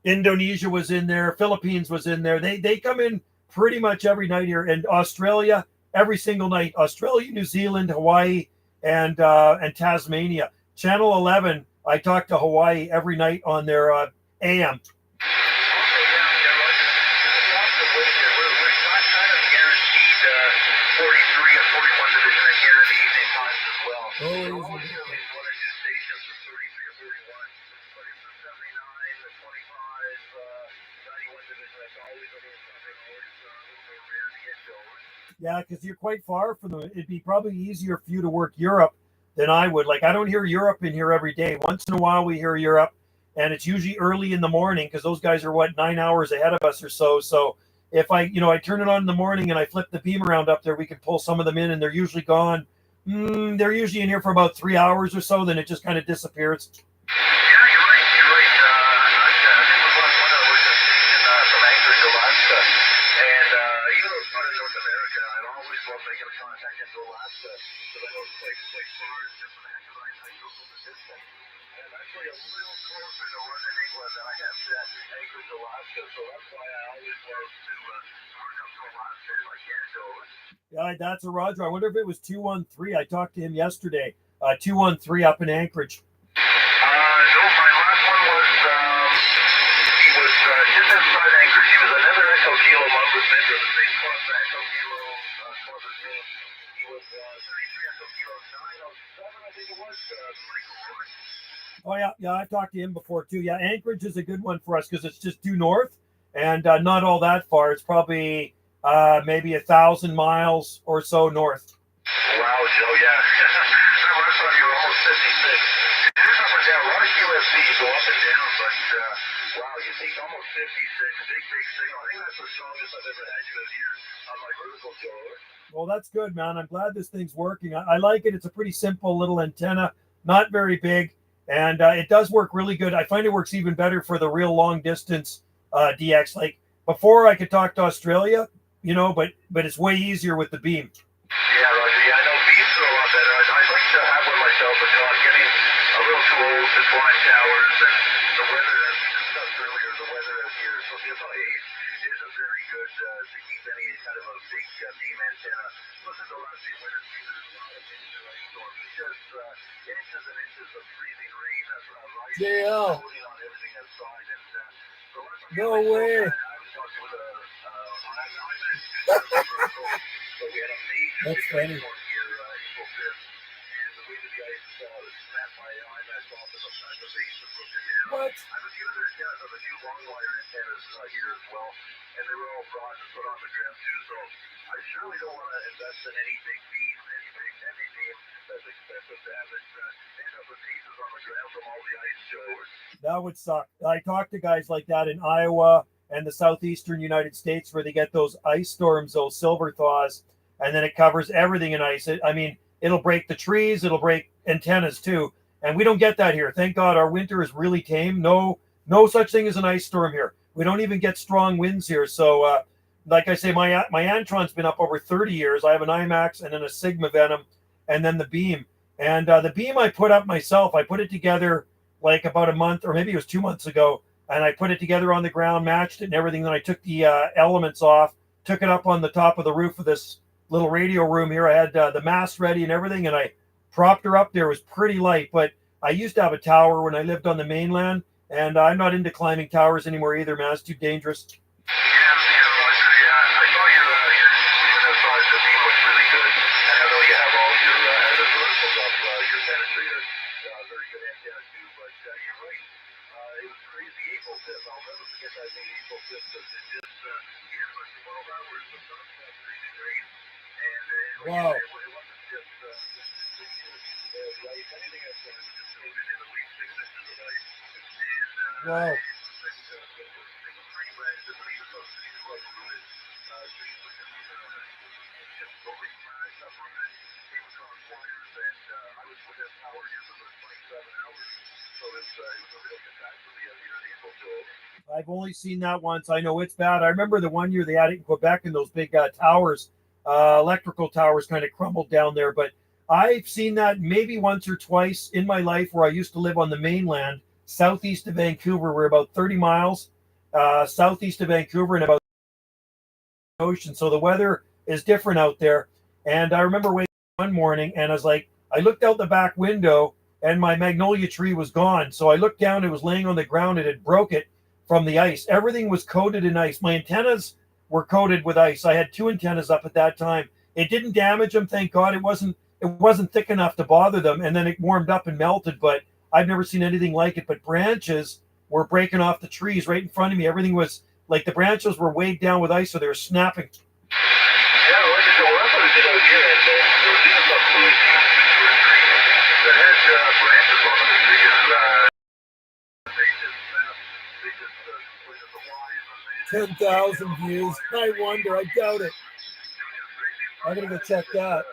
Indonesia was in there. Philippines was in there. They come in pretty much every night here. And Australia, every single night. Australia, New Zealand, Hawaii, and Tasmania. Channel 11, I talk to Hawaii every night on their AM. Yeah, because you're quite far from them. It'd be probably easier for you to work Europe than I would. Like, I don't hear Europe in here every day. Once in a while we hear Europe, and it's usually early in the morning because those guys are, 9 hours ahead of us or so. So if I turn it on in the morning and I flip the beam around up there, we can pull some of them in, and they're usually gone. They're usually in here for about 3 hours or so. Then it just kind of disappears. Yeah, you're right. You're right. I think one of was a station from Anchorage, Alaska, and even though it's part of North America, I'd always love making a contact into Alaska because I know it's quite far. Just for the heck of it, I Googled the distance, and I'm actually a little closer to London, England than I am to Anchorage, Alaska. So that's why I always love to work up to Alaska if I can go. Yeah, that's a Roger. I wonder if it was 213. I talked to him yesterday. 213 up in Anchorage. No, my last one was, he was just outside Anchorage. He was another Echo Kilo Mongoose member, the same club, the Echo Kilo club as me. He was 33 Echo Kilo 907, I think it was. Pretty cool, right? Oh yeah, I've talked to him before too. Yeah, Anchorage is a good one for us because it's just due north and not all that far. It's probably maybe 1,000 miles or so north. Wow, Joe, yeah. Remember, I thought you were almost 56. It is up and down. A lot of QSC go up and down, but wow, you think almost 56. Big signal. I think that's the strongest I've ever had you this year on my vertical, Joe. Well, that's good, man. I'm glad this thing's working. I like it. It's a pretty simple little antenna, not very big, and it does work really good. I find it works even better for the real long distance DX. Like before, I could talk to Australia, but it's way easier with the beam. Yeah, Roger. Yeah, I know beams are a lot better. I'd like to have one myself, but I'm getting a little too old to climb towers, and the weather, as we discussed earlier, the weather out here, so the age isn't very good to keep any kind of a big beam antenna. Plus, in the last few winter seasons, there's a lot of inches of rainstorms. It's just inches and inches of freezing rain that's rising JL. floating on everything outside. And the last time No way. I was talking with so we had a major That's funny. storm here, April 5th, and the way that the ice snapped my IMAX off at the base and broke it down. What? I have a few other antennas, I have a few long wire antennas here as well, and they were all brought and put on the ground too, so I surely don't want to invest in any big beam, any big heavy beam that's expensive to have it end up with pieces on the ground from all the ice shows. That would suck. I talk to guys like that in Iowa and the southeastern United States where they get those ice storms, those silver thaws, and then it covers everything in ice. It'll break the trees, it'll break antennas too, and we don't get that here. Thank God, our winter is really tame. No such thing as an ice storm here. We don't even get strong winds here. So, like I say, my Antron's been up over 30 years. I have an IMAX and then a Sigma Venom, and then the beam. And the beam I put up myself. I put it together like about a month, or maybe it was 2 months ago, and I put it together on the ground, matched it and everything. Then I took the elements off, took it up on the top of the roof of this little radio room here. I had the mast ready and everything, and I propped her up there. It was pretty light, but I used to have a tower when I lived on the mainland, and I'm not into climbing towers anymore either, man. It's too dangerous. Yeah, Roger, yeah. I saw your size of beam looks really good, and I know you have all your other verticals up, your penetrator, very good antenna too, but you're right. It was crazy April 5th. I'll never forget that day, April 5th, because it just, here for 12 hours of nonstop freezing rain. Wow. It wasn't just ice. Anything else was just coated in at least 6 inches of ice. And Wow. it was pretty wet. The trees were rooted. Trees were just totally smashed up rooted. They were caught fires, and I was without power here for about 27 hours. So it was a real catastrophe out here in April, Joel. I've only seen that once. I know it's bad. I remember the one year they had it in Quebec, and those big towers, electrical towers, kind of crumbled down there. But I've seen that maybe once or twice in my life where I used to live on the mainland, southeast of Vancouver. We're about 30 miles southeast of Vancouver and about the ocean. So the weather is different out there. And I remember waking up one morning and I was like, I looked out the back window and my magnolia tree was gone. So I looked down, it was laying on the ground, it had broke it from the ice. Everything was coated in ice. My antennas were coated with ice. I had 2 antennas up at that time. It didn't damage them, thank God. It wasn't thick enough to bother them, and then it warmed up and melted, but I've never seen anything like it. But branches were breaking off the trees right in front of me. Everything was like the branches were weighed down with ice, so they were snapping. Yeah, well, that's what it did out here. And there was even some trees that had branches on the trees. They just completed the lines. 10,000 views. I wonder. I doubt it. I'm going to go check that.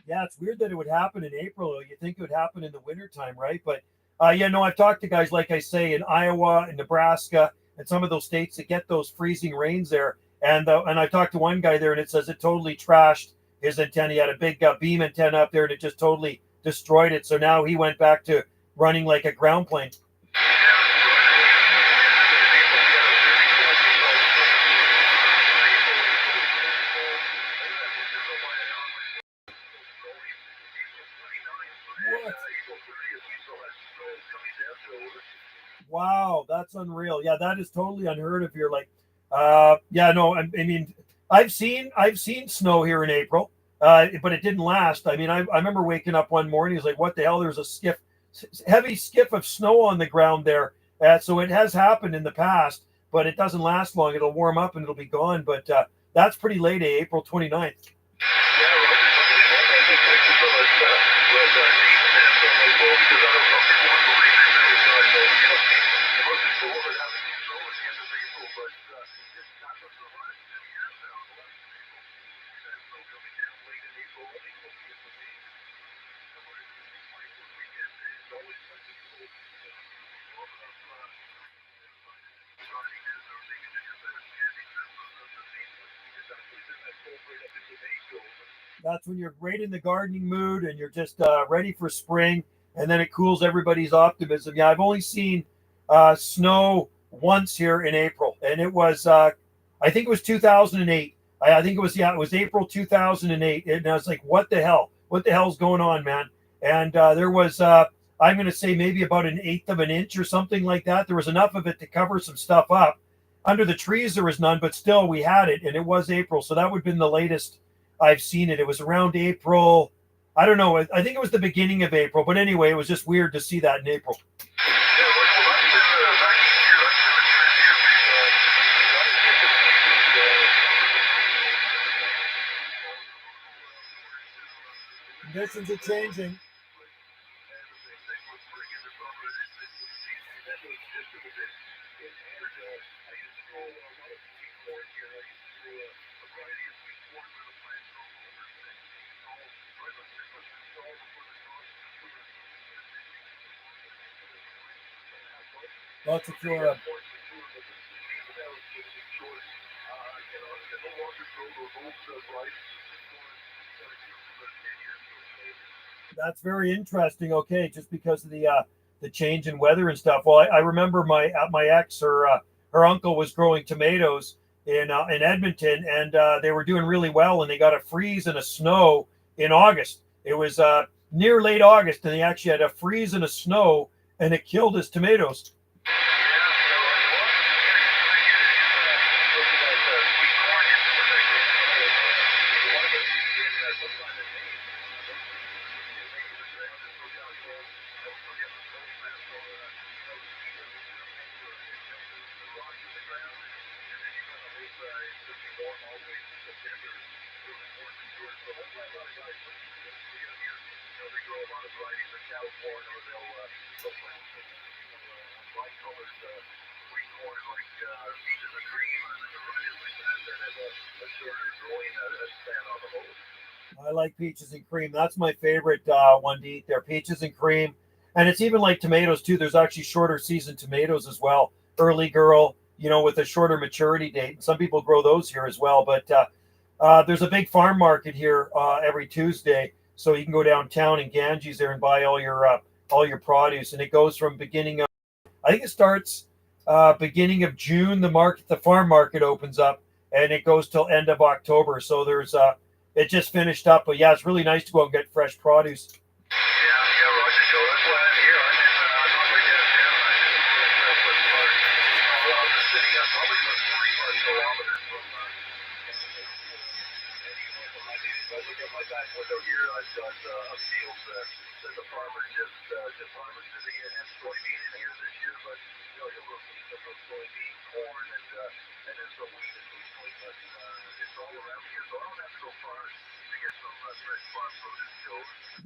Yeah, it's weird that it would happen in April. You think it would happen in the wintertime, right? But I've talked to guys, like I say, in Iowa and Nebraska and some of those states that get those freezing rains there. And I talked to one guy there, and it says it totally trashed his antenna. He had a big beam antenna up there, and it just totally destroyed it. So now he went back to running like a ground plane. 30th, Wow, that's unreal. Yeah, that is totally unheard of here. Like Yeah, no, I mean, I've seen snow here in April, but it didn't last. I mean, I remember waking up one morning, it was like, what the hell? There's a heavy skiff of snow on the ground there. So it has happened in the past, but it doesn't last long. It'll warm up and it'll be gone. But that's pretty late, April 29th. That's when you're great in the gardening mood and you're just ready for spring, and then it cools everybody's optimism. Yeah, I've only seen snow once here in April, and it was I think it was 2008. I think it was, yeah, it was April 2008, and I was like, what the hell? What the hell's going on, man? And there was I'm going to say maybe about an eighth of an inch or something like that. There was enough of it to cover some stuff up. Under the trees there was none, but still we had it, and it was April, so that would have been the latest I've seen it. It was around April. I don't know. I think it was the beginning of April, but anyway, it was just weird to see that in April. Conditions are changing. Lots of flora. That's very interesting. Okay, just because of the change in weather and stuff. Well, I remember my ex, her uncle was growing tomatoes in Edmonton, and they were doing really well, and they got a freeze and a snow in August. It was near late August, and they actually had a freeze and a snow, and it killed his tomatoes. I like peaches and cream. That's my favorite one to eat there. Peaches and cream. And it's even like tomatoes too. There's actually shorter season tomatoes as well. Early girl, with a shorter maturity date. And some people grow those here as well. But there's a big farm market here every Tuesday. So you can go downtown in Ganges there and buy all your produce. And it goes from I think it starts beginning of June. The farm market opens up, and it goes till end of October. So there's it just finished up, but yeah, it's really nice to go and get fresh produce.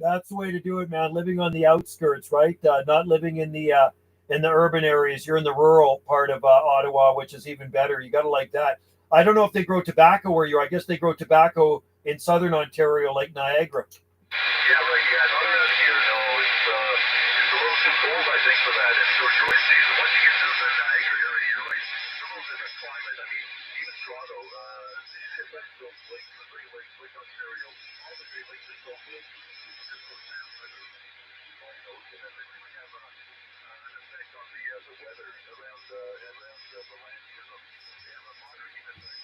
That's the way to do it, man. Living on the outskirts, right? Not living in the urban areas. You're in the rural part of Ottawa, which is even better. You got to like that. I don't know if they grow tobacco where you are. I guess they grow tobacco in southern Ontario, like Niagara. Yeah, right. Yeah, not around here. No, it's a little too cold, I think, for that. And so dry season, once you get to the Niagara area, you're like, it's a little different climate. I mean, even Toronto, those lakes, the Great Lakes, Lake Ontario, all the Great Lakes are so close. Just goes down by the coast, and then they really have an effect on the weather around the land here. So they have a moderating effect.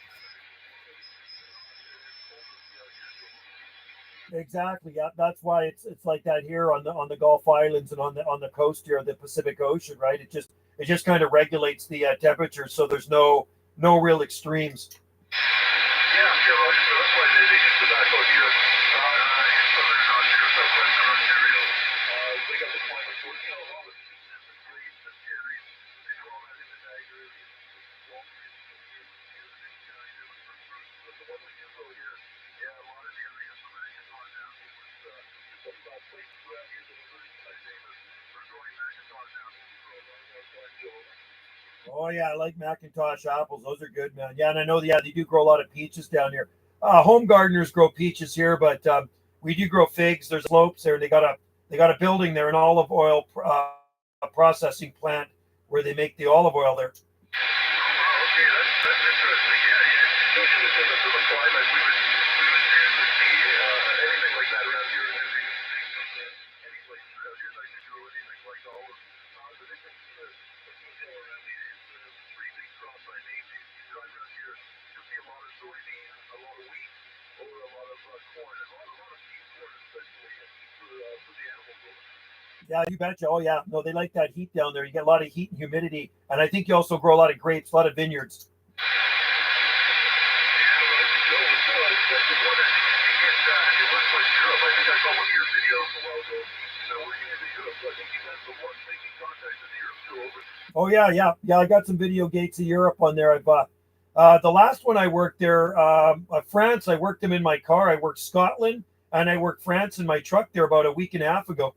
Exactly. Yeah, that's why it's like that here on the Gulf Islands and on the coast here of the Pacific Ocean, right? It just kind of regulates the temperature, so there's no real extremes. Yeah, well, so that's why they use tobacco here. In southern Ontario, southwestern Ontario, they got the climate for it. You know, all the grapes and cherries, they do all that in the Niagara. But the one we do go here, yeah, a lot of areas from Macintosh apples. There's some places around here that are very famous for growing Macintosh apples. Oh yeah, I like Macintosh apples. Those are good, man. Yeah, and I know, yeah, they do grow a lot of peaches down here. Home gardeners grow peaches here, but we do grow figs. There's slopes there. They got a building there, an olive oil processing plant where they make the olive oil there. Okay, that's interesting. Yeah, usually the difference of the climate, we would see anything like that around here. Any places around here like to grow anything like olives. The difference, the detail around here is three big crops I named. You drive around here, you'll see a lot of soybean, a lot of wheat, or a lot of corn, and a lot of seed corn, especially for the animals. Yeah, you betcha. Oh yeah, no, they like that heat down there. You get a lot of heat and humidity, and I think you also grow a lot of grapes, a lot of vineyards. Oh yeah, yeah, yeah. I got some video gates of Europe on there. The last one I worked there, France. I worked them in my car. I worked Scotland, and I worked France in my truck there about a week and a half ago.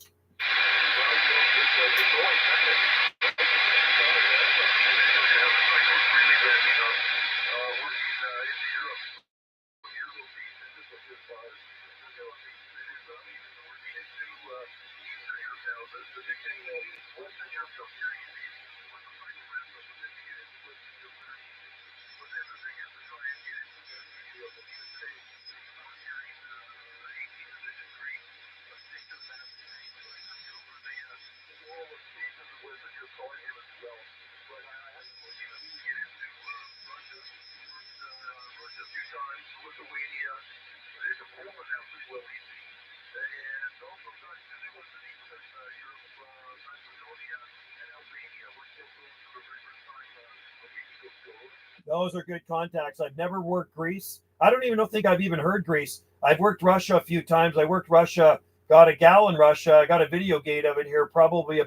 Those are good contacts. I've never worked Greece. I don't even think I've even heard Greece. I've worked Russia a few times. I worked Russia, got a gal in Russia. I got a video gate of it here probably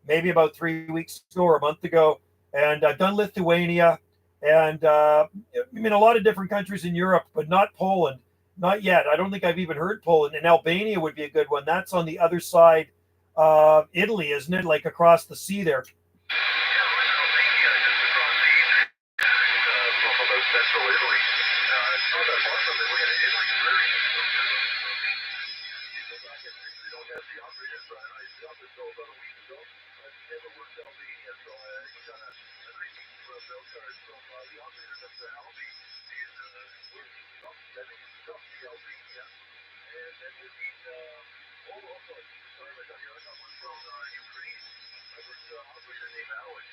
maybe about 3 weeks ago or a month ago. And I've done Lithuania and I mean a lot of different countries in Europe, but not Poland. Not yet. I don't think I've even heard Poland. And Albania would be a good one. That's on the other side of Italy, isn't it? Like across the sea there. Central Italy. It's not that far from it. We're going to Italy very we don't have the operators. I stopped until about a week ago. I've never worked Albania, so I got a nice bell card from the operator that's Albi. He's working up, I think it's up the Albania. And then working, sorry, I got one from Ukraine. I worked operator named Alex.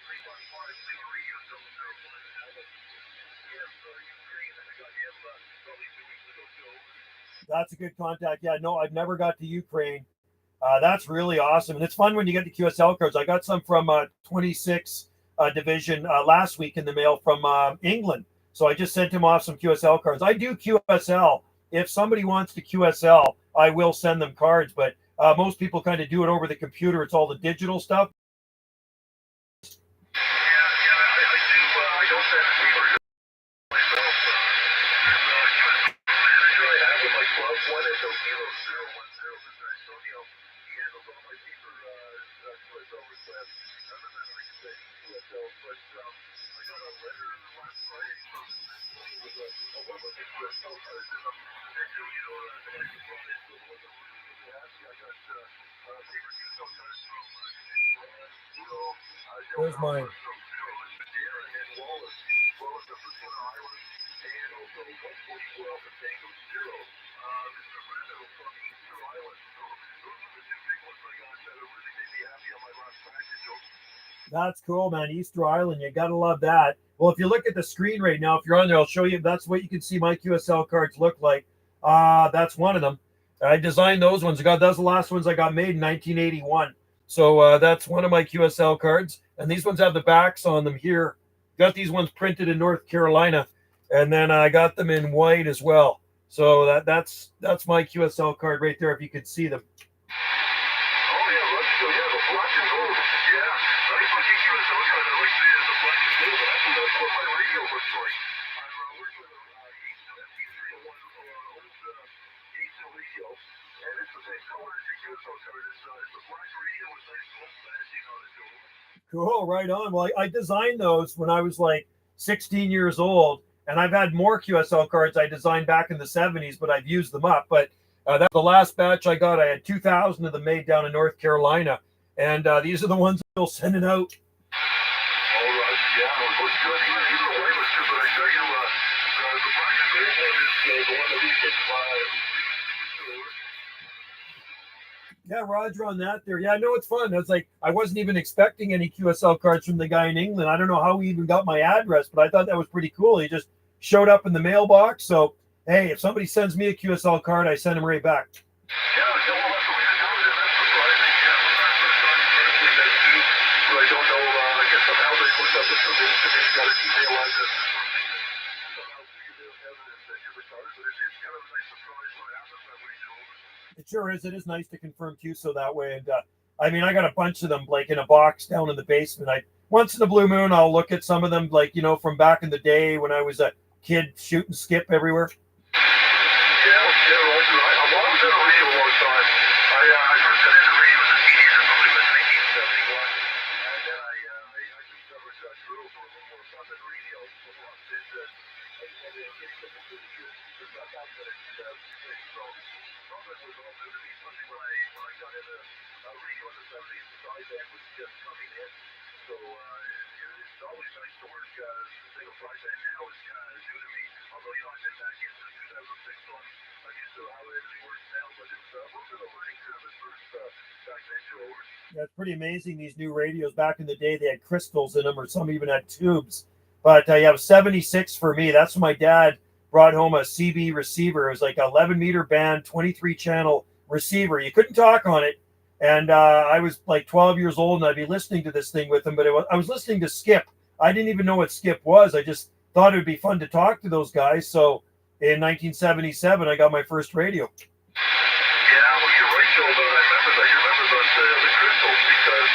315 Maria, so Alex. That's a good contact. Yeah, no, I've never got to Ukraine. That's really awesome. And it's fun when you get the QSL cards. I got some from 26 division last week in the mail from England. So I just sent him off some QSL cards. I do QSL. If somebody wants to QSL, I will send them cards. But most people kind of do it over the computer. It's all the digital stuff. There's mine. That's cool, man. Easter Island, you gotta love that. Well, if you look at the screen right now, if you're on there, I'll show you. That's what you can see my QSL cards look like. That's one of them. I designed those ones. Those are the last ones I got made in 1981. So that's one of my QSL cards. And these ones have the backs on them here. got these ones printed in North Carolina, and then I got them in white as well. So that's my QSL card right there. If you could see them. Oh yeah, let's go. Yeah, the black and gold. Yeah, nice looking QSO card. I like the black and gold. That's what my radio looks like. I'm working with MP301 old QSO radio, and it's the same color as your QSO card. It's a black radio with nice gold flashing on it too. Cool, right on. Well, I designed those when I was like 16 years old, and I've had more QSL cards I designed back in the 70s, but I've used them up. But that's the last batch I got. I had 2,000 of them made down in North Carolina, and these are the ones I'm still sending out. All right, yeah, it looks good. Even the white looks good, but I tell you, the black and gold one is the one that we get Yeah, Roger on that there. Yeah, no, it's fun. It's like I wasn't even expecting any QSL cards from the guy in England. I don't know how he even got my address, but I thought that was pretty cool. He just showed up in the mailbox. So, hey, if somebody sends me a QSL card, I send him right back. Yeah, well, that's the way to do it, and that's surprising. Yeah, when I first got personally that too, but I don't know, I guess somehow they looked up information and they got an email address or something, and somehow figured out evidence that you're the card, but it's kind of a nice surprise when it happens that way, you know. It sure is. It is nice to confirm QSO that way. And I mean, I got a bunch of them like in a box down in the basement. I once in a blue moon, I'll look at some of them, like, you know, from back in the day when I was a kid shooting skip everywhere. Yeah, Roger. I was in a radio a long time. I first got into radio as a teenager, probably in 1971, and then I discovered True for a little more fun than radio. So I did I ended up getting some good years. Just got that good in 2006. So something was all new to me, especially when I got into radio in the 70s. The Tri-Band was just coming in. So it's always nice to work. The thing of Tri-Band now is kind of new to me. Although, you know, I've been back in since 2006, so I'm used to how everything works now. But it's a little bit of a learning curve at first back then, Joe. Yeah, it's pretty amazing. These new radios back in the day, they had crystals in them, or some even had tubes. But you have 76 for me. That's when my dad brought home a CB receiver. It was like 11-meter band, 23-channel receiver. You couldn't talk on it. And I was like 12 years old, and I'd be listening to this thing with him. But I was listening to Skip. I didn't even know what Skip was. I just thought it would be fun to talk to those guys. So in 1977, I got my first radio. Yeah, well, you're right, Joe. I remember that. You remember the crystals because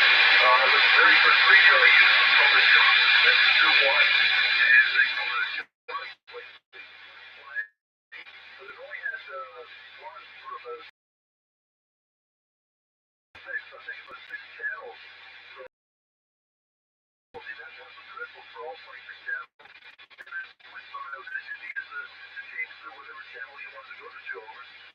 the very first radio I used was called the Johnson Messenger 1. And they called it a Johnson but it only had one for about six, I think about 6 channels. So that was the crystals for all 23 channels. And then when somehow that you needed to change to whatever channel you wanted to go to, Joe.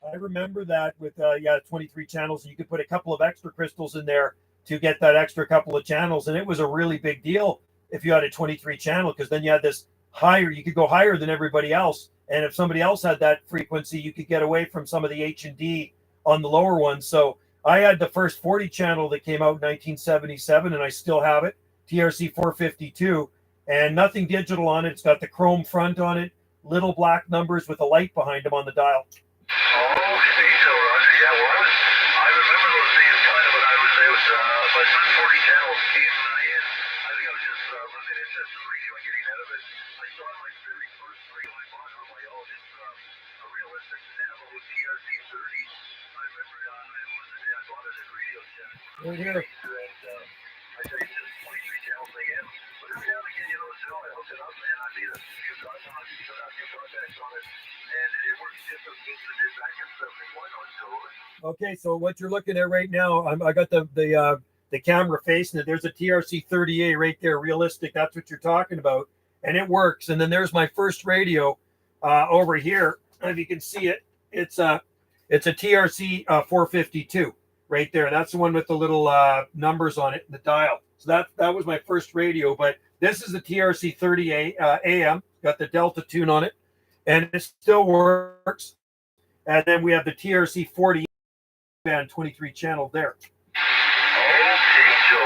I remember that with 23 channels, and you could put a couple of extra crystals in there to get that extra couple of channels, and it was a really big deal if you had a 23 channel, because then you had this higher, you could go higher than everybody else, and if somebody else had that frequency, you could get away from some of the H&D on the lower ones. So I had the first 40 channel that came out in 1977, and I still have it, TRC 452, and nothing digital on it. It's got the chrome front on it, little black numbers with a light behind them on the dial. Oh, okay, so Roger. Yeah, well, I remember those days kind of, but it was by the time 40 channels came in, I think I was just losing interest in radio and getting out of it. I saw my very first radio I bought on my own. It's a realistic Navajo TRC 30. I remember it was the day I bought it at Radio Shack. Right here. And I tell you, just 23 channels again. But every now and again, you know, Joe, I hooked it up and I made a few contacts on it. And it works just as good as it did back in 71 or so. Okay, so what you're looking at right now, I got the camera facing it. There's a TRC 30A right there, realistic. That's what you're talking about, and it works. And then there's my first radio over here. If you can see it, it's a TRC 452 right there. That's the one with the little numbers on it, the dial. So that was my first radio. But this is the TRC 30A AM. Got the Delta tune on it, and it still works. And then we have the TRC 40 band 23 channel there. Okay, Joe.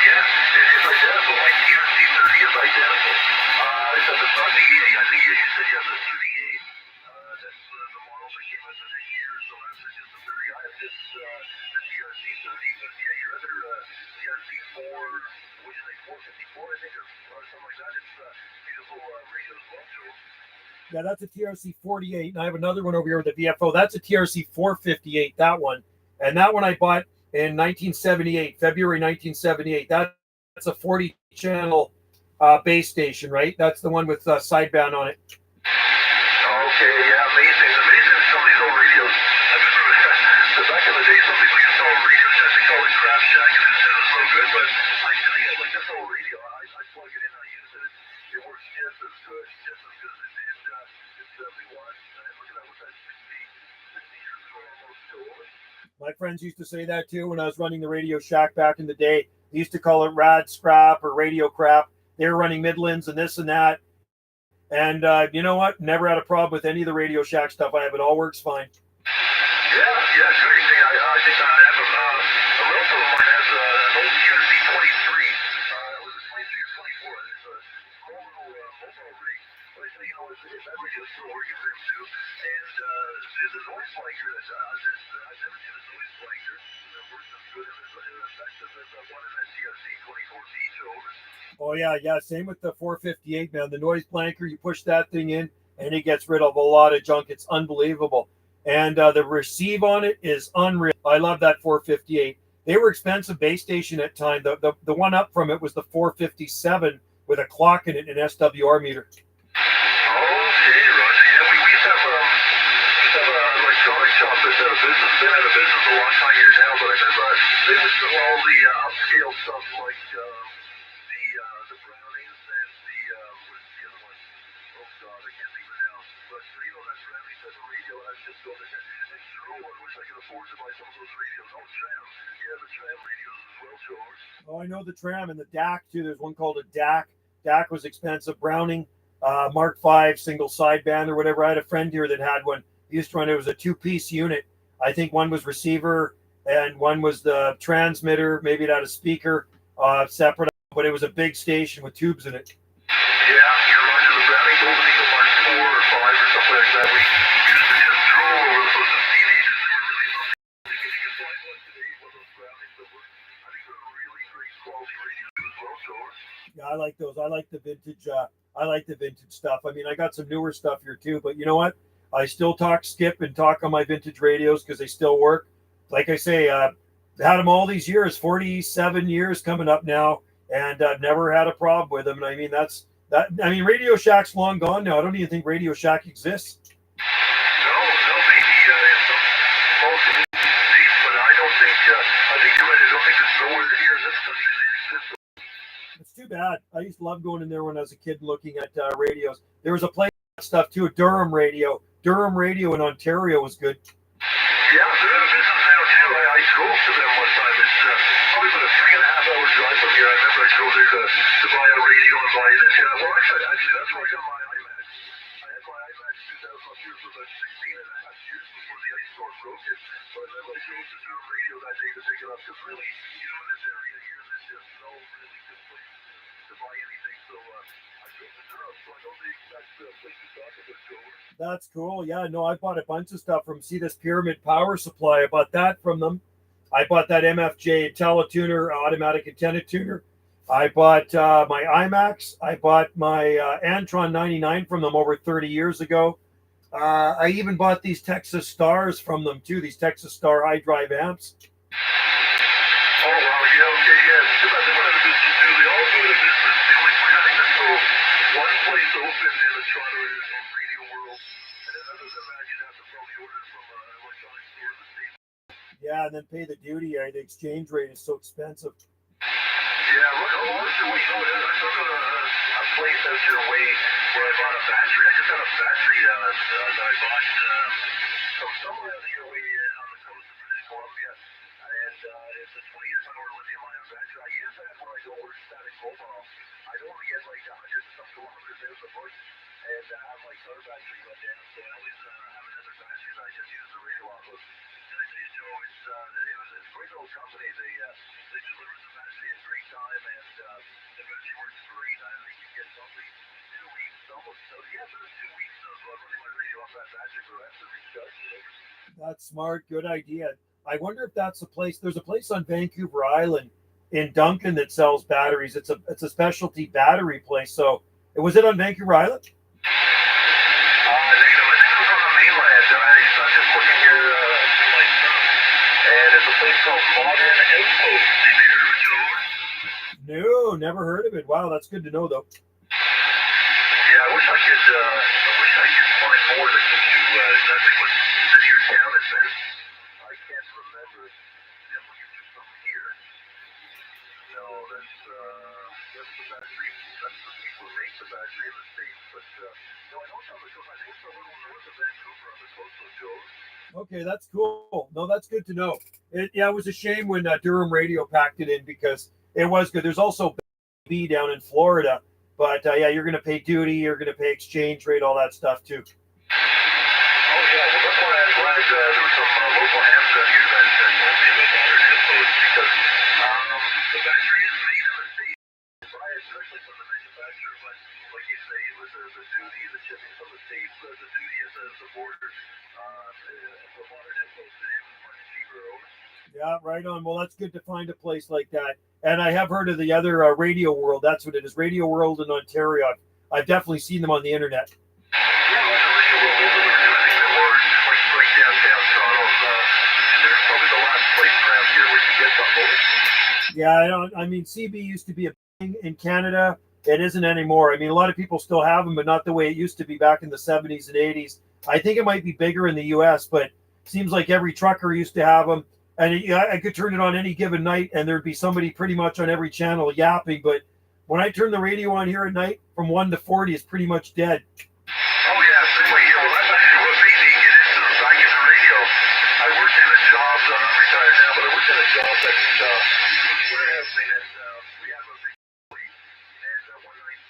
Yes, it is identical. My TRC 30 is identical. Except it's not the 80. I think you said you have the 38. That's the model that came out this year, so that's just the 30. I have this, the TRC 30, but yeah, your other TRC 4, what is it, 454, I think, or something like that. It's beautiful radio as well, Joe. Yeah, that's a TRC 48, and I have another one over here with a VFO. That's a TRC 458, that one. And that one I bought in 1978, February 1978. That's a 40 channel base station, right? That's the one with sideband on it. Okay, yeah, amazing, amazing. Some of these old radios. I remember back in the day, some people used to call them Radio Shack. They call it Crap Shack, and it was no good. But I tell you, like this old radio, I plug it in, I use it. It works just as good, just as good. It's we watch. Look at that, what's that? 60 years ago, almost still old. My friends used to say that too when I was running the Radio Shack back in the day. They used to call it Rad Scrap or Radio Crap. They were running Midlands and this and that. And you know what? Never had a problem with any of the Radio Shack stuff I have. It all works fine. Yeah, great thing. I think I have a relative of mine has an old QSO 23. Was it 23 or 24? It's a small little mobile rig. But I tell you know, that radio is still working for him too. And there's a noise blanker that I've never seen a noise blanker that works as good and as effective as the one in that TRC 24B, Joe. Oh yeah. Same with the 458, man. The noise blanker, you push that thing in, and it gets rid of a lot of junk. It's unbelievable. And the receive on it is unreal. I love that 458. They were expensive base station at time. The one up from it was the 457 with a clock in it and an SWR meter. Okay, Roger. Yeah, we used to have an electronics shop that's out of business. Been out of business a long time years now, but I remember they would sell all the upscale stuff like the Brownings and what's the other one? Oh God, I can't think of it now. But you know that Browning type of radio, I was just going there. And Joe, I wish I could afford to buy some of those radios. Oh, Tram. Yeah, the Tram radios as well, George. Oh, I know the Tram and the DAC too. There's one called a DAC. DAC was expensive. Browning, Mark V, single sideband or whatever. I had a friend here that had one. He used to run it. It was a two-piece unit. I think one was receiver and one was the transmitter. Maybe it had a speaker separate, but it was a big station with tubes in it. Yeah, you're right. The Browning Golden Eagle Mark 4 or 5 or something like that. We used to just drool over those as teenagers. They were really lovely. I think if you can find one today, one of those Brownings that work, I think they're really great quality radios as well, George. Yeah, I like those. I like the vintage. I like the vintage stuff. I mean, I got some newer stuff here too, but you know what? I still skip and talk on my vintage radios because they still work. Like I say, had them all these years, 47 years coming up now, and I've never had a problem with them. And I mean, I mean, Radio Shack's long gone now. I don't even think Radio Shack exists. No, maybe in some small communities, but I think you're right. I don't think there's nowhere here in this country that exists. It's too bad. I used to love going in there when I was a kid looking at radios. There was a place stuff too, Durham Radio. Durham Radio in Ontario was good. Yeah, they're in business now too. I drove to them one time. It's probably about a 3.5 hour drive from here. I remember I drove there to buy a radio and buy an antenna. Well, actually, that's where I got my iMac. I had my iMac 2000 up here for about 16.5 years before the ice storm broke it. So I remember I drove to Durham Radio that day to pick it up because really, you know, in this area here, there's just no really good place to buy anything. So I drove to Durham, so I know the exact place you're talking about, Joe. That's cool. Yeah, no, I bought a bunch of stuff from See This Pyramid Power Supply. I bought that from them. I bought that MFJ teletuner, automatic antenna tuner. I bought my IMAX. I bought my Antron 99 from them over 30 years ago. I even bought these Texas Stars from them too, these Texas Star high drive amps. Oh, wow, yeah, okay, yeah. They went out of business too. They all go out of business. I think there's still one place open in the Toronto radio world. And then other than that, you'd have to probably order from an electronic store in the States. Yeah, and then pay the duty. The exchange rate is so expensive. Yeah, look, also, you know, I still got a place out your way where I bought a battery. I just got a battery that I bought from somewhere out your way on the coast of British Columbia. And it's a 20-hour lithium-ion battery. I use that when I go work static mobile. I'd only get like 100 and some kilometers out of the bush. And I have my car battery went down, so I always have another battery that I just use the radio off of. And I tell you, Joe, it's a great old company. They delivered the battery at great time, and the battery works great. I think you get something 2 weeks, almost. So yeah, for 2 weeks of running my radio off that battery for the rest of the recharge. That's smart. Good idea. I wonder if that's a place. There's a place on Vancouver Island in Duncan that sells batteries. It's a specialty battery place. So was it on Vancouver Island? I think it was on the mainland. I'm just looking here at my stuff, and it's a place called Modern Outpost. Have you heard of it, Joe? No, never heard of it. Wow, that's good to know though. Yeah, I wish I could find more that gives you exactly what city or town it's in. I can't remember. Yeah, I'm looking through something here. No, that's the battery. That's the people who make the battery in the States. But no, I know it's on the coast. I think it's a little north of Vancouver on the coast of Joe. Okay, that's cool. No, that's good to know. Yeah, it was a shame when Durham Radio packed it in because it was good. There's also B down in Florida, but yeah, you're going to pay duty, you're going to pay exchange rate, all that stuff too. Oh yeah, well that's why I'm glad there was some local hams out here that told me about Modern Outpost because the battery is made in the States. Buy it directly from the manufacturer, but like you say, it was the duty, the shipping from the States, the duty at the border. For Modern Outpost, it was much cheaper over. Yeah, right on. Well, that's good to find a place like that. And I have heard of the other Radio World. That's what it is, Radio World in Ontario. I've definitely seen them on the internet. Yeah, well, the radio world is I think they're more like downtown Toronto. They're probably the last place around here where you can get something. Yeah, I mean, CB used to be a thing in Canada. It isn't anymore. I mean, a lot of people still have them, but not the way it used to be back in the 70s and 80s. I think it might be bigger in the U.S., but it seems like every trucker used to have them. And I could turn it on any given night, and there'd be somebody pretty much on every channel yapping. But when I turn the radio on here at night, from 1 to 40, it's pretty much dead. Oh yeah, same way here. Well, that's actually what made me get into back in the radio. I worked in a job. I'm retired now, but I worked in a job that warehousing, and we had a big fleet. And one night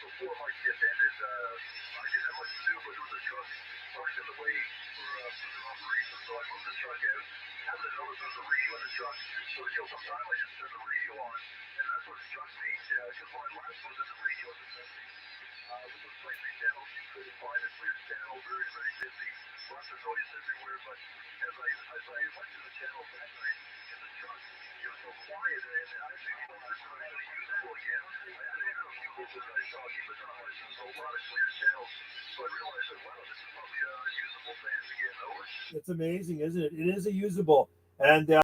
before my shift ended, I didn't have much to do, but there was a truck parked in the way for their operation. So I moved the truck out. Happened to notice there was a radio in the truck. So to kill some time, I just turned the radio on, and that's what struck me. Because when I last was in the radio in the 70s. With those placement channels, you couldn't find a clear channel, very, very busy, lots of noise everywhere. But as I went to the channel that night in the truck, it was so quiet, and I actually thought this was really usable again. I had a few people that I saw keep it on, there's a lot of clear channels. So I realized that, wow, this is probably a usable band again, over. It's amazing, isn't it? It is a usable. And